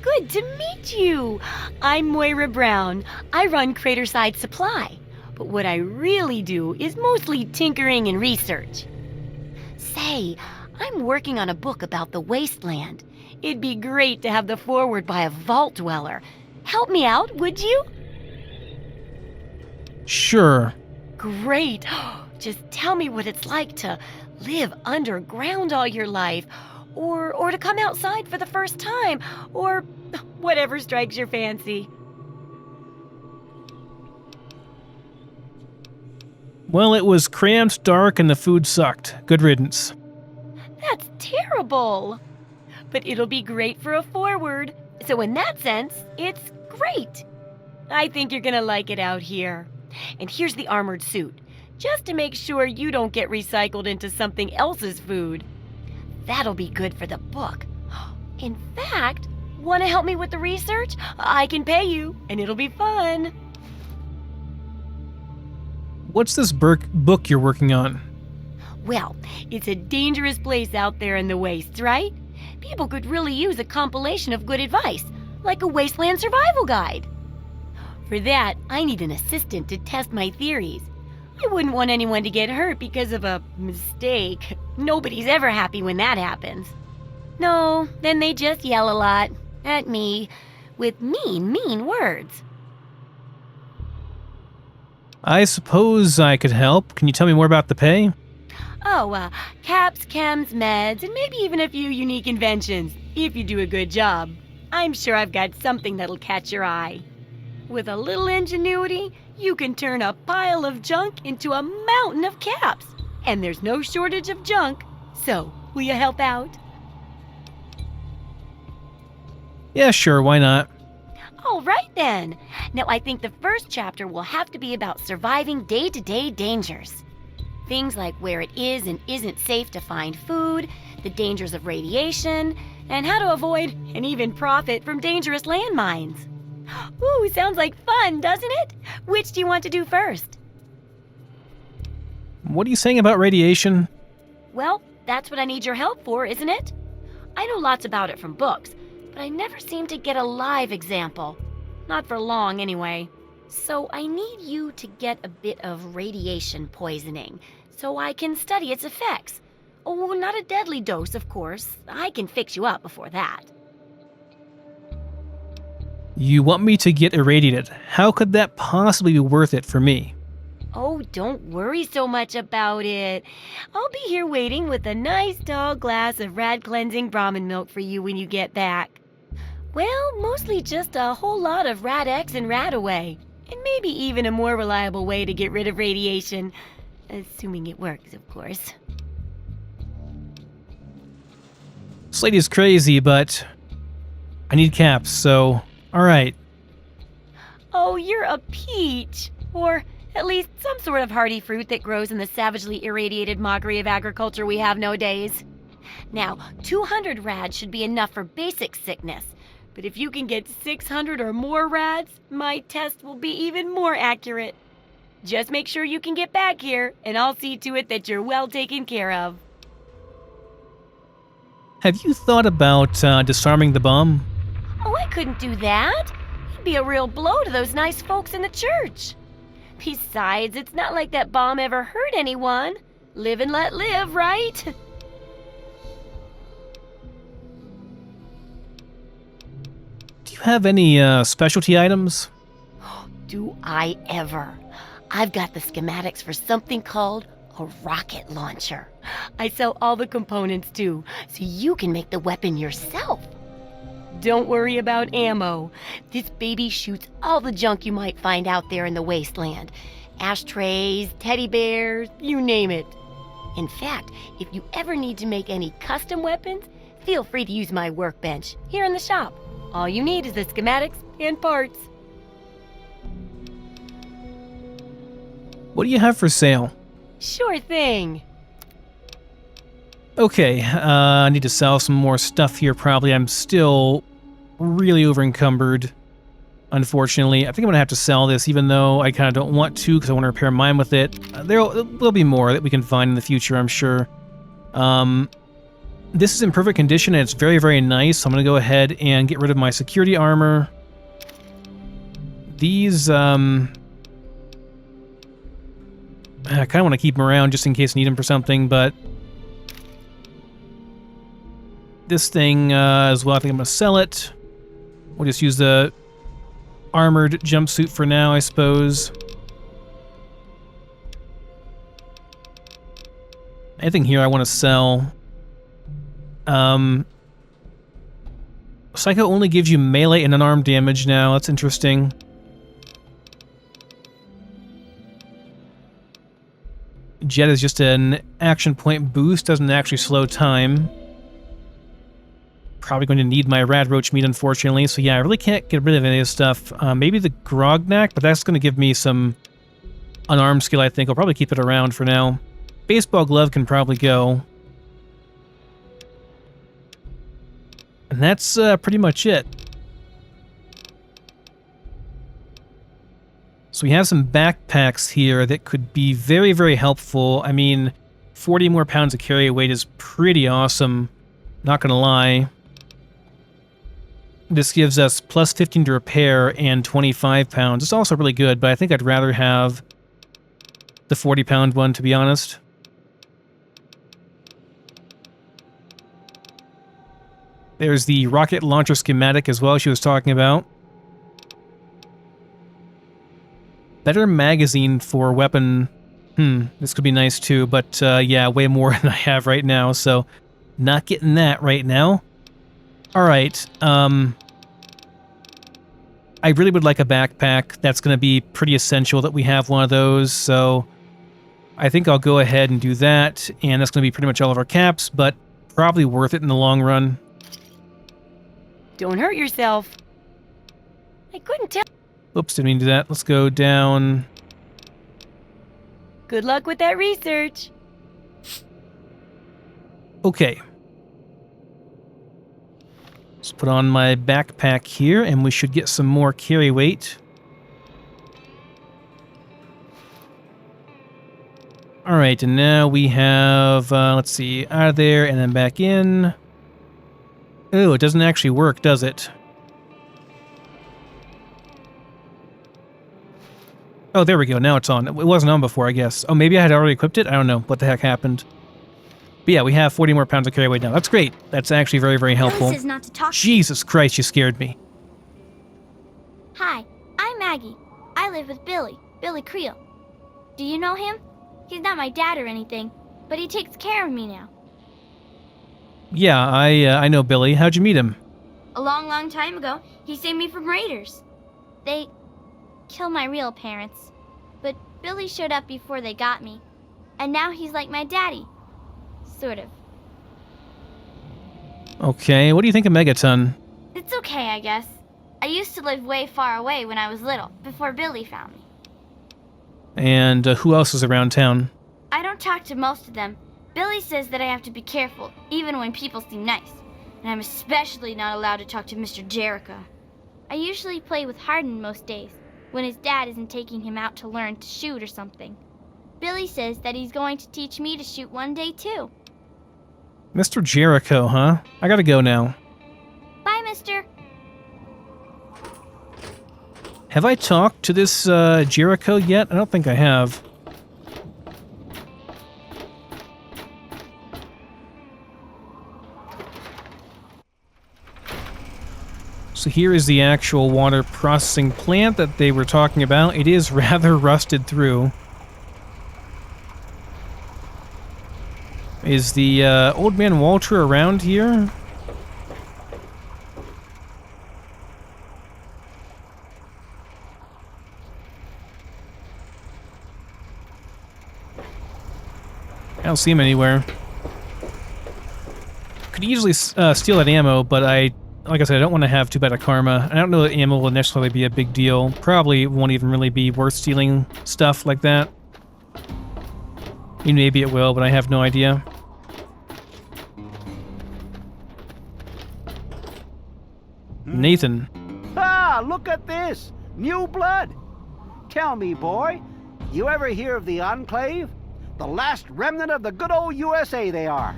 Good to meet you. I'm Moira Brown. I run Craterside Supply. But what I really do is mostly tinkering and research. Say, I'm working on a book about the wasteland. It'd be great to have the foreword by a vault dweller. Help me out, would you? Sure. Great. Just tell me what it's like to live underground all your life, or to come outside for the first time, or whatever strikes your fancy. Well, it was cramped, dark, and the food sucked. Good riddance. That's terrible. But it'll be great for a forward. So in that sense, it's great. I think you're gonna like it out here. And here's the armored suit, just to make sure you don't get recycled into something else's food. That'll be good for the book. In fact, want to help me with the research? I can pay you, and it'll be fun. What's this book you're working on? Well, it's a dangerous place out there in the wastes, right? People could really use a compilation of good advice, like a wasteland survival guide. For that, I need an assistant to test my theories. I wouldn't want anyone to get hurt because of a mistake. Nobody's ever happy when that happens. No, then they just yell a lot at me with mean words. I suppose I could help. Can you tell me more about the pay? Oh, caps, chems, meds, and maybe even a few unique inventions, if you do a good job. I'm sure I've got something that'll catch your eye. With a little ingenuity, you can turn a pile of junk into a mountain of caps. And there's no shortage of junk. So, will you help out? Yeah, sure, why not? All right then. Now I think the first chapter will have to be about surviving day-to-day dangers. Things like where it is and isn't safe to find food, the dangers of radiation, and how to avoid and even profit from dangerous landmines. Ooh, sounds like fun, doesn't it? Which do you want to do first? What are you saying about radiation? Well, that's what I need your help for, isn't it? I know lots about it from books, but I never seem to get a live example. Not for long, anyway. So I need you to get a bit of radiation poisoning, so I can study its effects. Oh, not a deadly dose, of course. I can fix you up before that. You want me to get irradiated. How could that possibly be worth it for me? Oh, don't worry so much about it. I'll be here waiting with a nice tall glass of rad-cleansing Brahmin milk for you when you get back. Well, mostly just a whole lot of Rad-X and Rad-Away. And maybe even a more reliable way to get rid of radiation. Assuming it works, of course. This lady's crazy, but I need caps, so alright. Oh, you're a peach. Or at least some sort of hardy fruit that grows in the savagely irradiated mockery of agriculture we have nowadays. Now, 200 rads should be enough for basic sickness. But if you can get 600 or more rads, my test will be even more accurate. Just make sure you can get back here, and I'll see to it that you're well taken care of. Have you thought about disarming the bomb? Oh, I couldn't do that. It'd be a real blow to those nice folks in the church. Besides, it's not like that bomb ever hurt anyone. Live and let live, right? Do you have any specialty items? Do I ever? I've got the schematics for something called a rocket launcher. I sell all the components too, so you can make the weapon yourself. Don't worry about ammo. This baby shoots all the junk you might find out there in the wasteland. Ashtrays, teddy bears, you name it. In fact, if you ever need to make any custom weapons, feel free to use my workbench here in the shop. All you need is the schematics and parts. What do you have for sale? Sure thing. Okay, I need to sell some more stuff here probably. I'm still really over-encumbered, unfortunately. I think I'm going to have to sell this, even though I kind of don't want to because I want to repair mine with it. There'll be more that we can find in the future, I'm sure. This is in perfect condition, and it's very, very nice. So I'm going to go ahead and get rid of my security armor. These, I kind of want to keep them around just in case I need them for something, but this thing as well, I think I'm going to sell it. We'll just use the armored jumpsuit for now, I suppose. Anything here I want to sell? Psycho only gives you melee and unarmed damage now. That's interesting. Jet is just an action point boost, doesn't actually slow time. Probably going to need my Rad Roach meat, unfortunately. So yeah, I really can't get rid of any of this stuff. Maybe the Grognak, but that's going to give me some unarmed skill, I think. I'll probably keep it around for now. Baseball glove can probably go. And that's pretty much it. So we have some backpacks here that could be very, very helpful. I mean, 40 more pounds of carry weight is pretty awesome. Not gonna lie. This gives us plus 15 to repair and 25 pounds. It's also really good, but I think I'd rather have the 40-pound one, to be honest. There's the rocket launcher schematic as well she was talking about. Better magazine for weapon. This could be nice too, but yeah, way more than I have right now, so not getting that right now. Alright, I really would like a backpack. That's going to be pretty essential that we have one of those, so I think I'll go ahead and do that, and that's going to be pretty much all of our caps, but probably worth it in the long run. Don't hurt yourself. I couldn't tell. Oops, didn't mean to do that. Let's go down. Good luck with that research. Okay. Let's put on my backpack here, and we should get some more carry weight. Alright, and now we have, let's see, out of there and then back in. Oh, it doesn't actually work, does it? Oh, there we go. Now it's on. It wasn't on before, I guess. Oh, maybe I had already equipped it? I don't know what the heck happened. But yeah, we have 40 more pounds of carry weight now. That's great. That's actually very, very helpful. Billy says not to talk. Jesus Christ, you scared me. Hi, I'm Maggie. I live with Billy Creel. Do you know him? He's not my dad or anything, but he takes care of me now. Yeah, I know Billy. How'd you meet him? A long, long time ago, he saved me from raiders. They killed my real parents, but Billy showed up before they got me, and now he's like my daddy. Sort of. Okay, what do you think of Megaton? It's okay, I guess. I used to live way far away when I was little, before Billy found me. And who else is around town? I don't talk to most of them. Billy says that I have to be careful, even when people seem nice. And I'm especially not allowed to talk to Mr. Jericho. I usually play with Hardin most days, when his dad isn't taking him out to learn to shoot or something. Billy says that he's going to teach me to shoot one day, too. Mr. Jericho, huh? I gotta go now. Bye, mister. Have I talked to this Jericho yet? I don't think I have. So here is the actual water processing plant that they were talking about. It is rather rusted through. Is the old man Walter around here? I don't see him anywhere. Could easily steal that ammo, but like I said, I don't want to have too bad a karma. I don't know that ammo will necessarily be a big deal. Probably won't even really be worth stealing stuff like that. Maybe it will, but I have no idea. Nathan. Ah, look at this! New blood! Tell me, boy, you ever hear of the Enclave? The last remnant of the good old USA they are.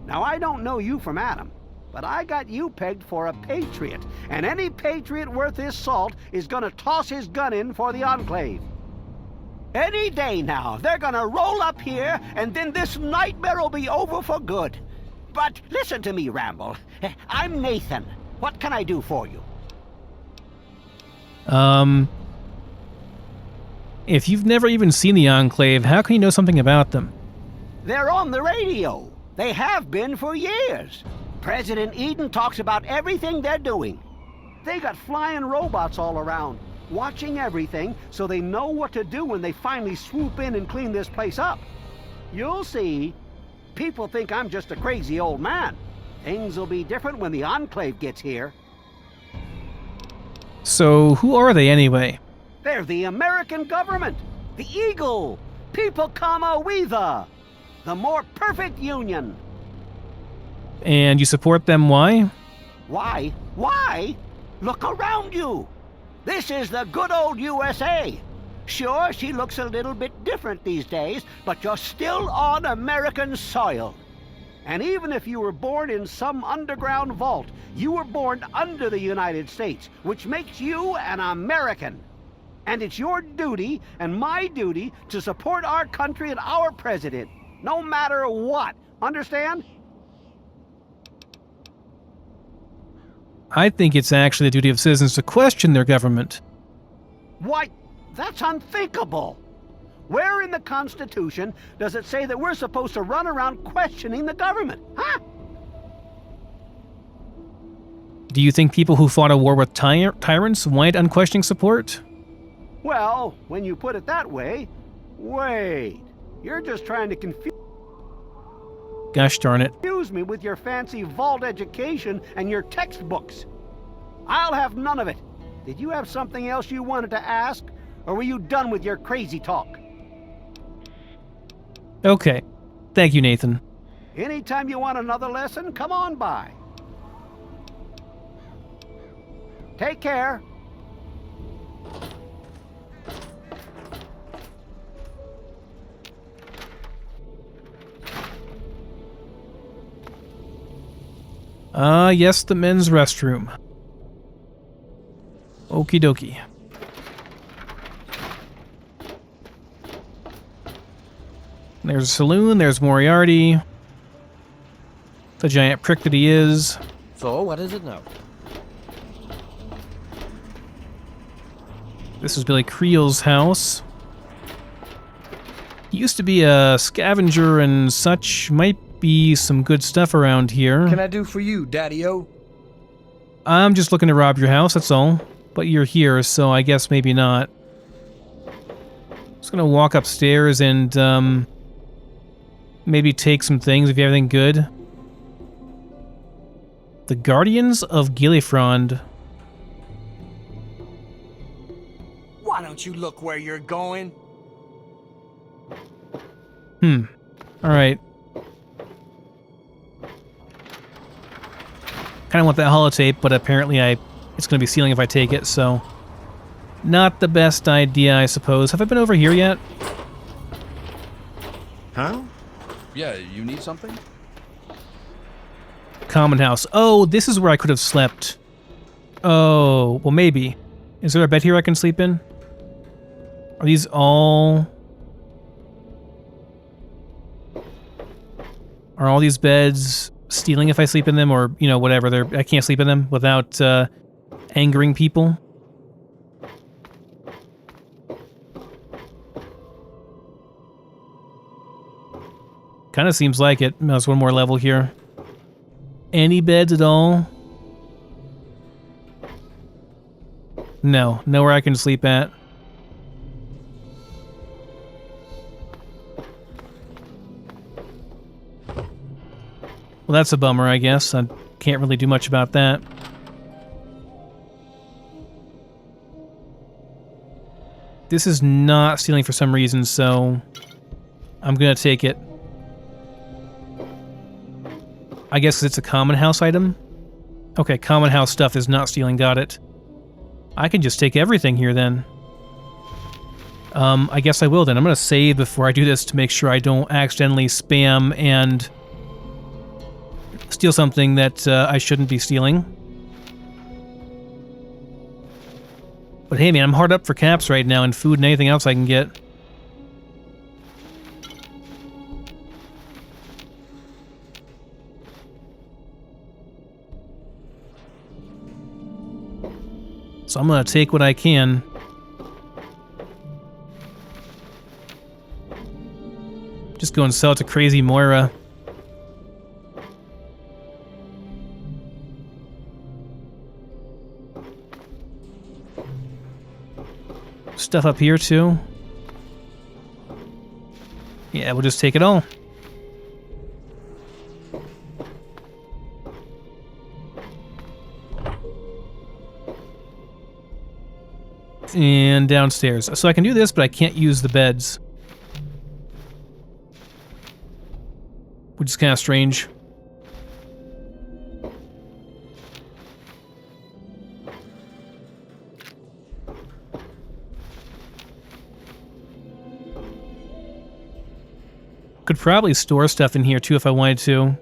Now, I don't know you from Adam, but I got you pegged for a patriot, and any patriot worth his salt is gonna toss his gun in for the Enclave. Any day now, they're gonna roll up here, and then this nightmare will be over for good. But listen to me, Ramble. I'm Nathan. What can I do for you? If you've never even seen the Enclave, how can you know something about them? They're on the radio. They have been for years. President Eden talks about everything they're doing. They got flying robots all around, watching everything so they know what to do when they finally swoop in and clean this place up. You'll see. People think I'm just a crazy old man. Things will be different when the Enclave gets here. So, who are they anyway? They're the American government, the Eagle, People Comma Weather, the more perfect union. And you support them, why? Why? Why? Look around you. This is the good old USA. Sure, she looks a little bit different these days, but you're still on American soil. And even if you were born in some underground vault, you were born under the United States, which makes you an American. And it's your duty and my duty to support our country and our president, no matter what. Understand? I think it's actually the duty of citizens to question their government. Why, that's unthinkable. Where in the Constitution does it say that we're supposed to run around questioning the government, huh? Do you think people who fought a war with tyrants wanted unquestioning support? Well, when you put it that way, wait. You're just trying to Gosh darn it. confuse me with your fancy vault education and your textbooks. I'll have none of it. Did you have something else you wanted to ask, or were you done with your crazy talk? Okay. Thank you, Nathan. Anytime you want another lesson, come on by. Take care. Yes, the men's restroom. Okie dokie. There's a saloon, there's Moriarty. The giant prick that he is. So, what is it now? This is Billy Creel's house. He used to be a scavenger and such. Might be some good stuff around here. Can I do for you, Daddy-O? I'm just looking to rob your house, that's all. But you're here, so I guess maybe not. Just gonna walk upstairs and, maybe take some things if you have anything good. The Guardians of Gillifrond. Why don't you look where you're going? Alright. Kind of want that holotape, but apparently it's going to be sealing if I take it, so... Not the best idea, I suppose. Have I been over here yet? Huh? Yeah, you need something? Common house. Oh, this is where I could have slept. Oh, well maybe. Is there a bed here I can sleep in? Are these all... Are all these beds stealing if I sleep in them, or, you know, whatever, I can't sleep in them without angering people? Kind of seems like it. There's one more level here. Any beds at all? No, nowhere I can sleep at. Well, that's a bummer, I guess. I can't really do much about that. This is not stealing for some reason, so I'm gonna take it. I guess 'cause it's a common house item? Okay, common house stuff is not stealing, got it. I can just take everything here then. I guess I will then. I'm gonna save before I do this to make sure I don't accidentally spam and steal something that I shouldn't be stealing. But hey man, I'm hard up for caps right now and food and anything else I can get. So I'm gonna take what I can. Just go and sell it to Crazy Moira. stuff up here too. Yeah, we'll just take it all. And downstairs. So I can do this, but I can't use the beds. Which is kind of strange. Could probably store stuff in here too if I wanted to.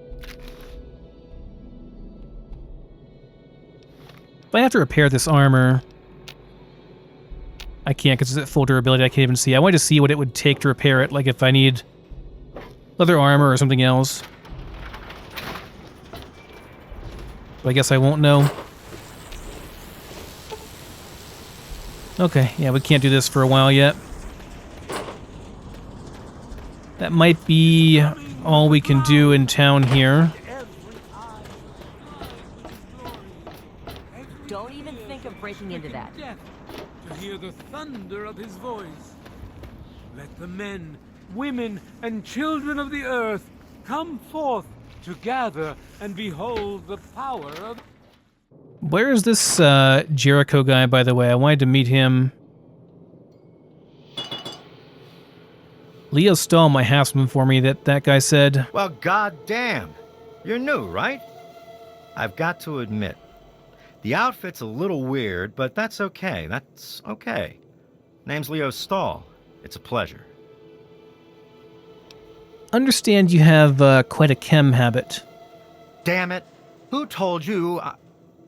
If I have to repair this armor, I can't because it's at full durability. I can't even see. I wanted to see what it would take to repair it, like if I need leather armor or something else. But I guess I won't know. Okay, yeah, we can't do this for a while yet. That might be all we can do in town here. Don't even think of breaking into that. To hear the thunder of his voice. Let the men, women, and children of the earth come forth to gather and behold the power of... Where is this Jericho guy, by the way? I wanted to meet him. Leo stole my houseman for me, that guy said. Well, goddamn. You're new, right? I've got to admit, the outfit's a little weird, but that's okay. That's okay. Name's Leo Stahl. It's a pleasure. Understand you have quite a chem habit. Damn it. Who told you?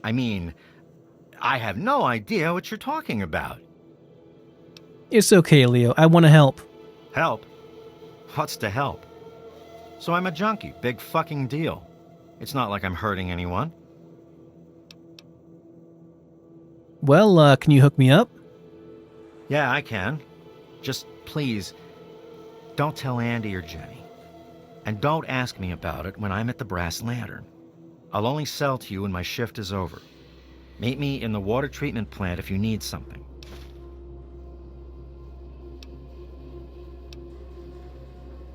I mean, I have no idea what you're talking about. It's okay, Leo. I want to help. Help? What's to help? So I'm a junkie. Big fucking deal. It's not like I'm hurting anyone. Well, can you hook me up? Yeah, I can. Just please, don't tell Andy or Jenny. And don't ask me about it when I'm at the Brass Lantern. I'll only sell to you when my shift is over. Meet me in the water treatment plant if you need something.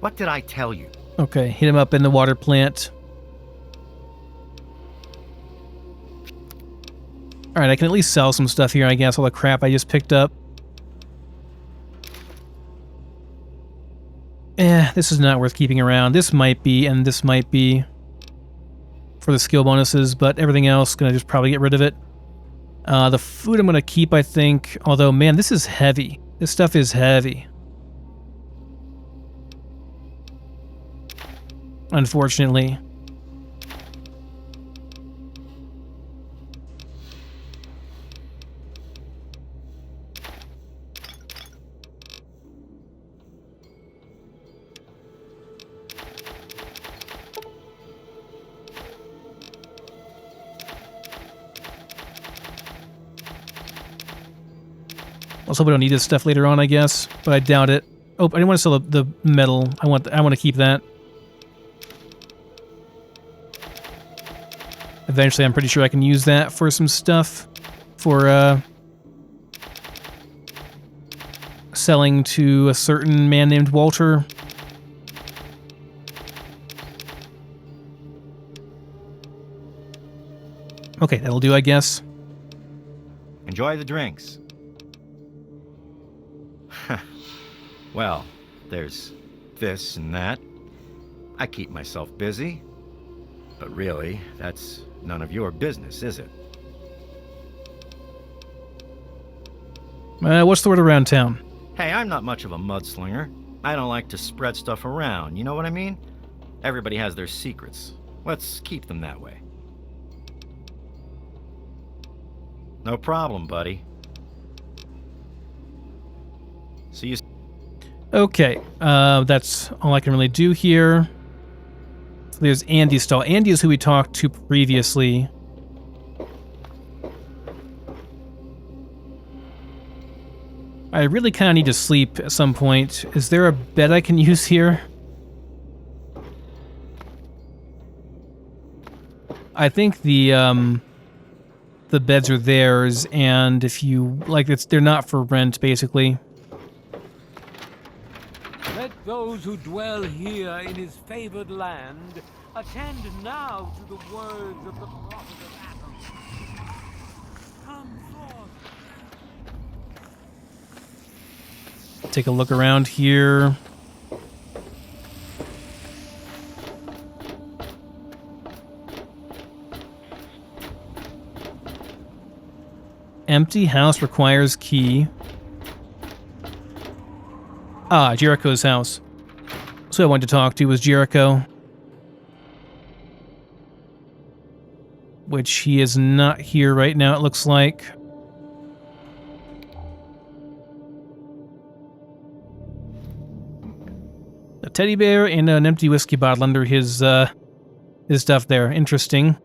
What did I tell you? Okay, hit him up in the water plant. Alright, I can at least sell some stuff here, I guess, all the crap I just picked up. This is not worth keeping around. This might be, and this might be for the skill bonuses, but everything else, gonna just probably get rid of it. The food I'm gonna keep, I think, although, man, this is heavy. This stuff is heavy. Unfortunately. Also, we don't need this stuff later on, I guess, but I doubt it. Oh, I didn't want to sell the metal. I want to keep that. Eventually, I'm pretty sure I can use that for some stuff for selling to a certain man named Walter. Okay, that'll do, I guess. Enjoy the drinks. Well, there's this and that. I keep myself busy. But really, that's none of your business, is it? What's the word around town? Hey, I'm not much of a mudslinger. I don't like to spread stuff around, you know what I mean? Everybody has their secrets. Let's keep them that way. No problem, buddy. See you. Okay, that's all I can really do here. So there's Andy Stahl. Andy is who we talked to previously. I really kind of need to sleep at some point. Is there a bed I can use here? I think the the beds are theirs, and if you like, they're not for rent, basically. Let those who dwell here in his favored land attend now to the words of the prophet of Adam. Come forth. Take a look around here. Empty house requires key. Ah, Jericho's house. So I wanted to talk to was Jericho. Which he is not here right now, it looks like. A teddy bear and an empty whiskey bottle under his stuff there. Interesting.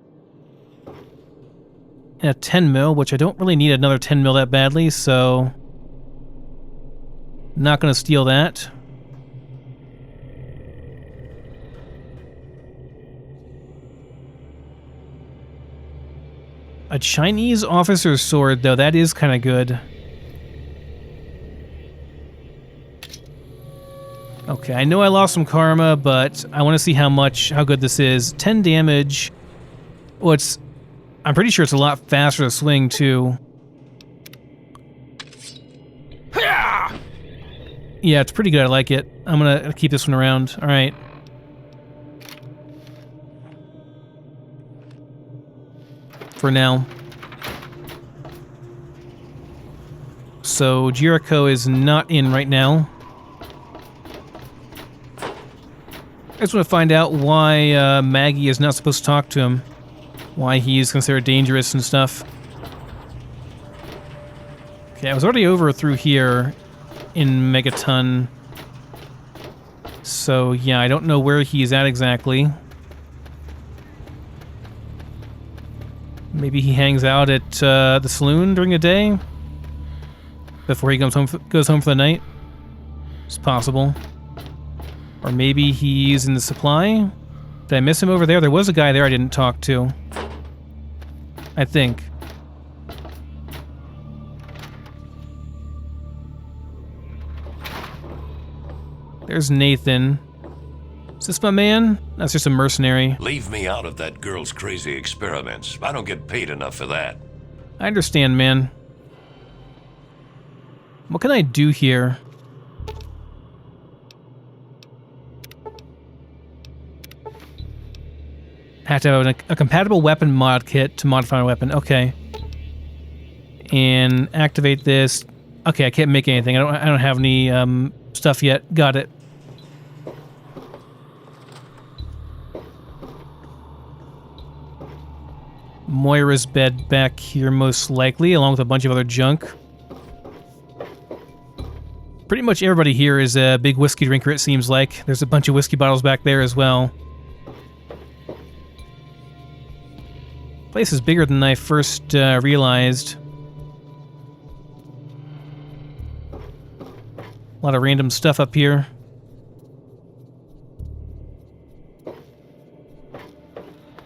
And a 10 mil, which I don't really need another 10 mil that badly, so not going to steal that. A Chinese officer's sword, though, that is kind of good. Okay, I know I lost some karma, but I want to see how good this is. 10 damage. Well, I'm pretty sure it's a lot faster to swing, too. Yeah, it's pretty good. I like it. I'm gonna keep this one around. All right. For now. So Jericho is not in right now. I just want to find out why Maggie is not supposed to talk to him. Why he's considered dangerous and stuff. Okay, I was already over through here in Megaton. So, yeah, I don't know where he's at exactly. Maybe he hangs out at the saloon during the day before he goes home for the night. It's possible. Or maybe he's in the supply. Did I miss him over there? There was a guy there I didn't talk to. I think. There's Nathan. Is this my man? That's just a mercenary. Leave me out of that girl's crazy experiments. I don't get paid enough for that. I understand, man. What can I do here? Have to have a compatible weapon mod kit to modify my weapon. Okay. And activate this. Okay, I can't make anything. I don't have any stuff yet. Got it. Moira's bed back here most likely, along with a bunch of other junk. Pretty much everybody here is a big whiskey drinker, it seems like. There's a bunch of whiskey bottles back there as well. Place is bigger than I first realized. A lot of random stuff up here.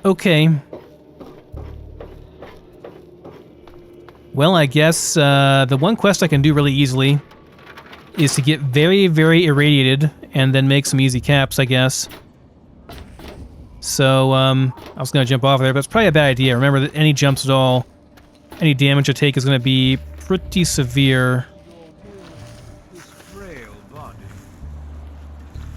Okay. Well, I guess the one quest I can do really easily is to get very, very irradiated and then make some easy caps, I guess. So, I was going to jump off there, but it's probably a bad idea. Remember that any jumps at all, any damage I take is going to be pretty severe.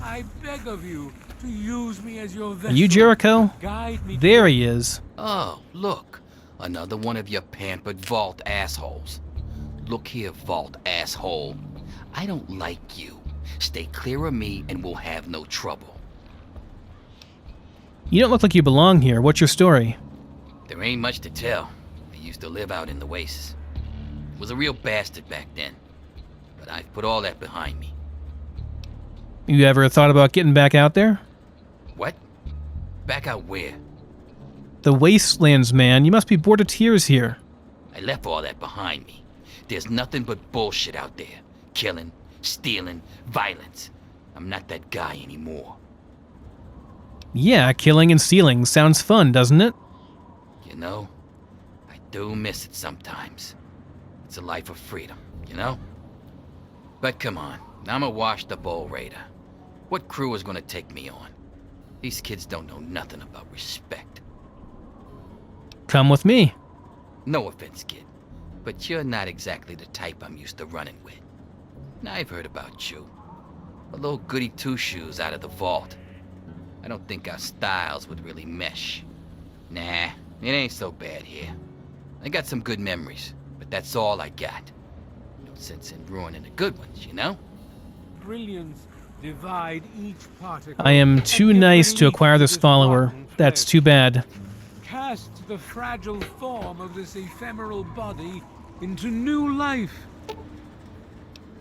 I beg of you to use me as your vessel. Are you Jericho? Guide me. There he is. Oh, look. Another one of your pampered vault assholes. Look here, vault asshole. I don't like you. Stay clear of me and we'll have no trouble. You don't look like you belong here. What's your story? There ain't much to tell. I used to live out in the wastes. Was a real bastard back then. But I've put all that behind me. You ever thought about getting back out there? What? Back out where? The wastelands, man. You must be bored to tears here. I left all that behind me. There's nothing but bullshit out there. Killing, stealing, violence. I'm not that guy anymore. Yeah, killing and stealing. Sounds fun, doesn't it? You know, I do miss it sometimes. It's a life of freedom, you know? But come on, I'm a washed-up old raider. What crew is gonna take me on? These kids don't know nothing about respect. Come with me. No offense, kid, but you're not exactly the type I'm used to running with. And I've heard about you. A little goody two-shoes out of the vault. I don't think our styles would really mesh. Nah, it ain't so bad here. I got some good memories, but that's all I got. No sense in ruining the good ones, you know? Brilliance divide each particle. I am too nice to acquire this follower. That's too bad. Cast the fragile form of this ephemeral body into new life.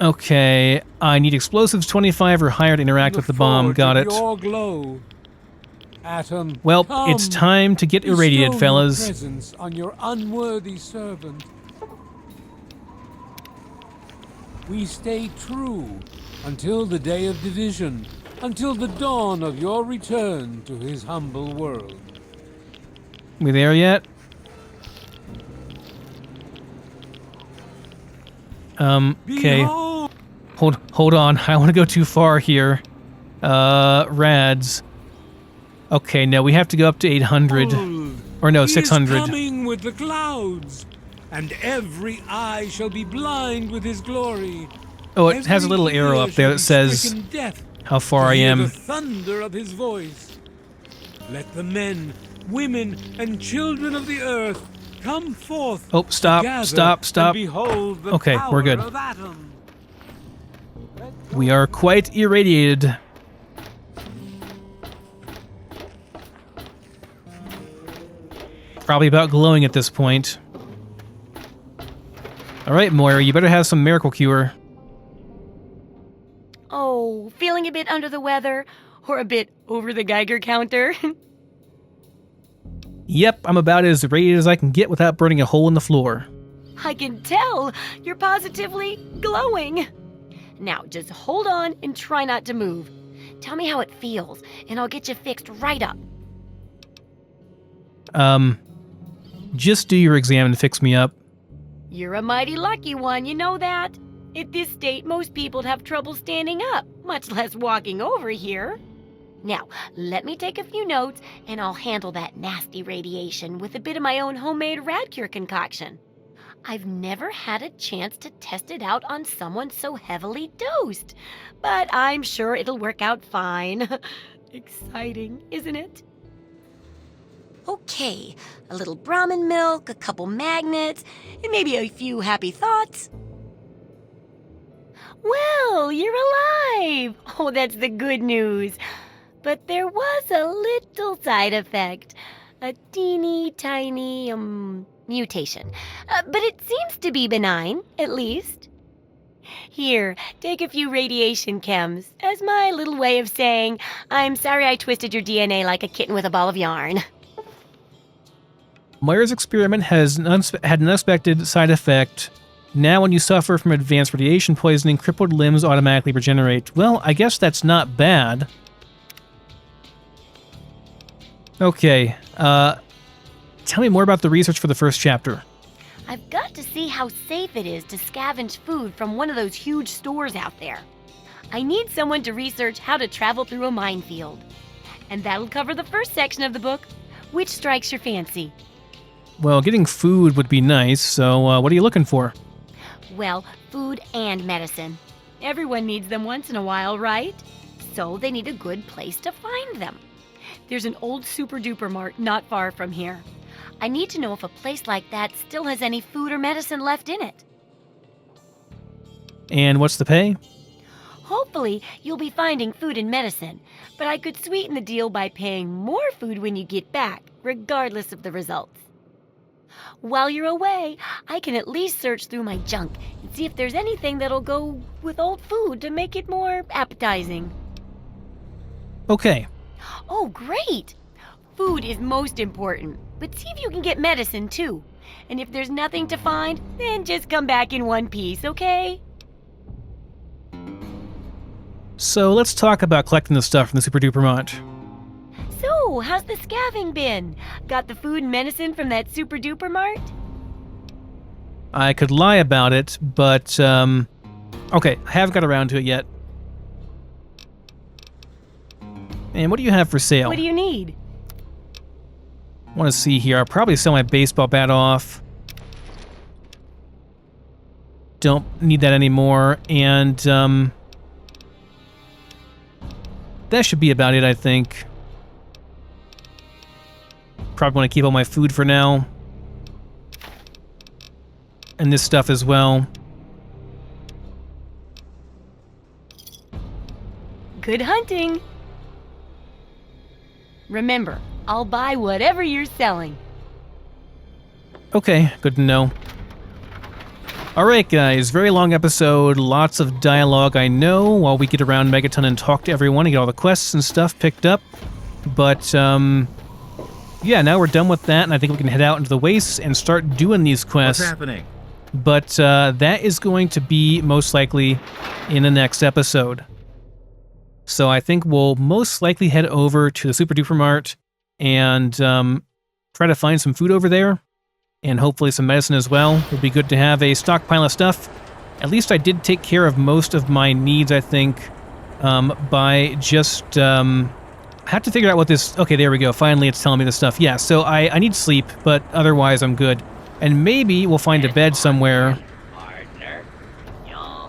Okay, I need explosives 25 or higher to interact with the bomb. Got it. Your glow. Atom, Well, come, it's time to get irradiated, bestow fellas. your presence on your unworthy servant. We stay true until the day of division, until the dawn of your return to his humble world. We there yet? Okay. Hold on. I don't want to go too far here. Rads. Okay, no, we have to go up to 800. Or no, 600. He is coming with the clouds, and every eye shall be blind with his glory. Oh, it has a little arrow up there that says how far I am. The thunder of his voice. Let the men, women, and children of the earth come forth. Oh, stop, together stop, stop. and behold the Okay, we're good. power of Atom. We are quite irradiated. Probably about glowing at this point. Alright, Moira, you better have some miracle cure. Oh, feeling a bit under the weather? Or a bit over the Geiger counter? Yep, I'm about as irradiated as I can get without burning a hole in the floor. I can tell! You're positively glowing! Now, just hold on and try not to move. Tell me how it feels, and I'll get you fixed right up. Just do your exam and fix me up. You're a mighty lucky one, you know that? At this state, most people'd have trouble standing up, much less walking over here. Now, let me take a few notes, and I'll handle that nasty radiation with a bit of my own homemade Radcure concoction. I've never had a chance to test it out on someone so heavily dosed, but I'm sure it'll work out fine. Exciting, isn't it? Okay, a little Brahmin milk, a couple magnets, and maybe a few happy thoughts. Well, you're alive! Oh, that's the good news. But there was a little side effect. A teeny tiny, mutation. But it seems to be benign, at least. Here, take a few radiation chems as my little way of saying, I'm sorry I twisted your DNA like a kitten with a ball of yarn. Moira's experiment had an unexpected side effect. Now when you suffer from advanced radiation poisoning, crippled limbs automatically regenerate. Well, I guess that's not bad. Okay, tell me more about the research for the first chapter. I've got to see how safe it is to scavenge food from one of those huge stores out there. I need someone to research how to travel through a minefield. And that'll cover the first section of the book. Which strikes your fancy? Well, getting food would be nice, so what are you looking for? Well, food and medicine. Everyone needs them once in a while, right? So they need a good place to find them. There's an old super-duper mart not far from here. I need to know if a place like that still has any food or medicine left in it. And what's the pay? Hopefully, you'll be finding food and medicine, but I could sweeten the deal by paying more food when you get back, regardless of the results. While you're away, I can at least search through my junk and see if there's anything that'll go with old food to make it more appetizing. Okay. Oh, great! Food is most important, but see if you can get medicine too. And if there's nothing to find, then just come back in one piece, okay? So let's talk about collecting the stuff from the Super Duper Mart. So, how's the scavenging been? Got the food and medicine from that super duper mart? I could lie about it, but, okay, I haven't got around to it yet. And what do you have for sale? What do you need? I want to see here. I'll probably sell my baseball bat off. Don't need that anymore. And, that should be about it, I think. Probably want to keep all my food for now. And this stuff as well. Good hunting. Remember, I'll buy whatever you're selling. Okay, good to know. Alright guys, very long episode, lots of dialogue I know, while we get around Megaton and talk to everyone and get all the quests and stuff picked up. But, yeah, now we're done with that, and I think we can head out into the wastes and start doing these quests. What's happening? But, that is going to be most likely in the next episode. So I think we'll most likely head over to the Super Duper Mart and try to find some food over there. And hopefully some medicine as well. It would be good to have a stockpile of stuff. At least I did take care of most of my needs, I think, by just... I have to figure out what this... Okay, there we go. Finally, it's telling me this stuff. Yeah, so I need sleep, but otherwise I'm good. And maybe we'll find a bed somewhere.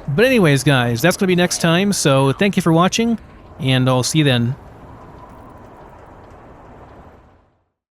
But anyways, guys, that's going to be next time. So thank you for watching, and I'll see you then.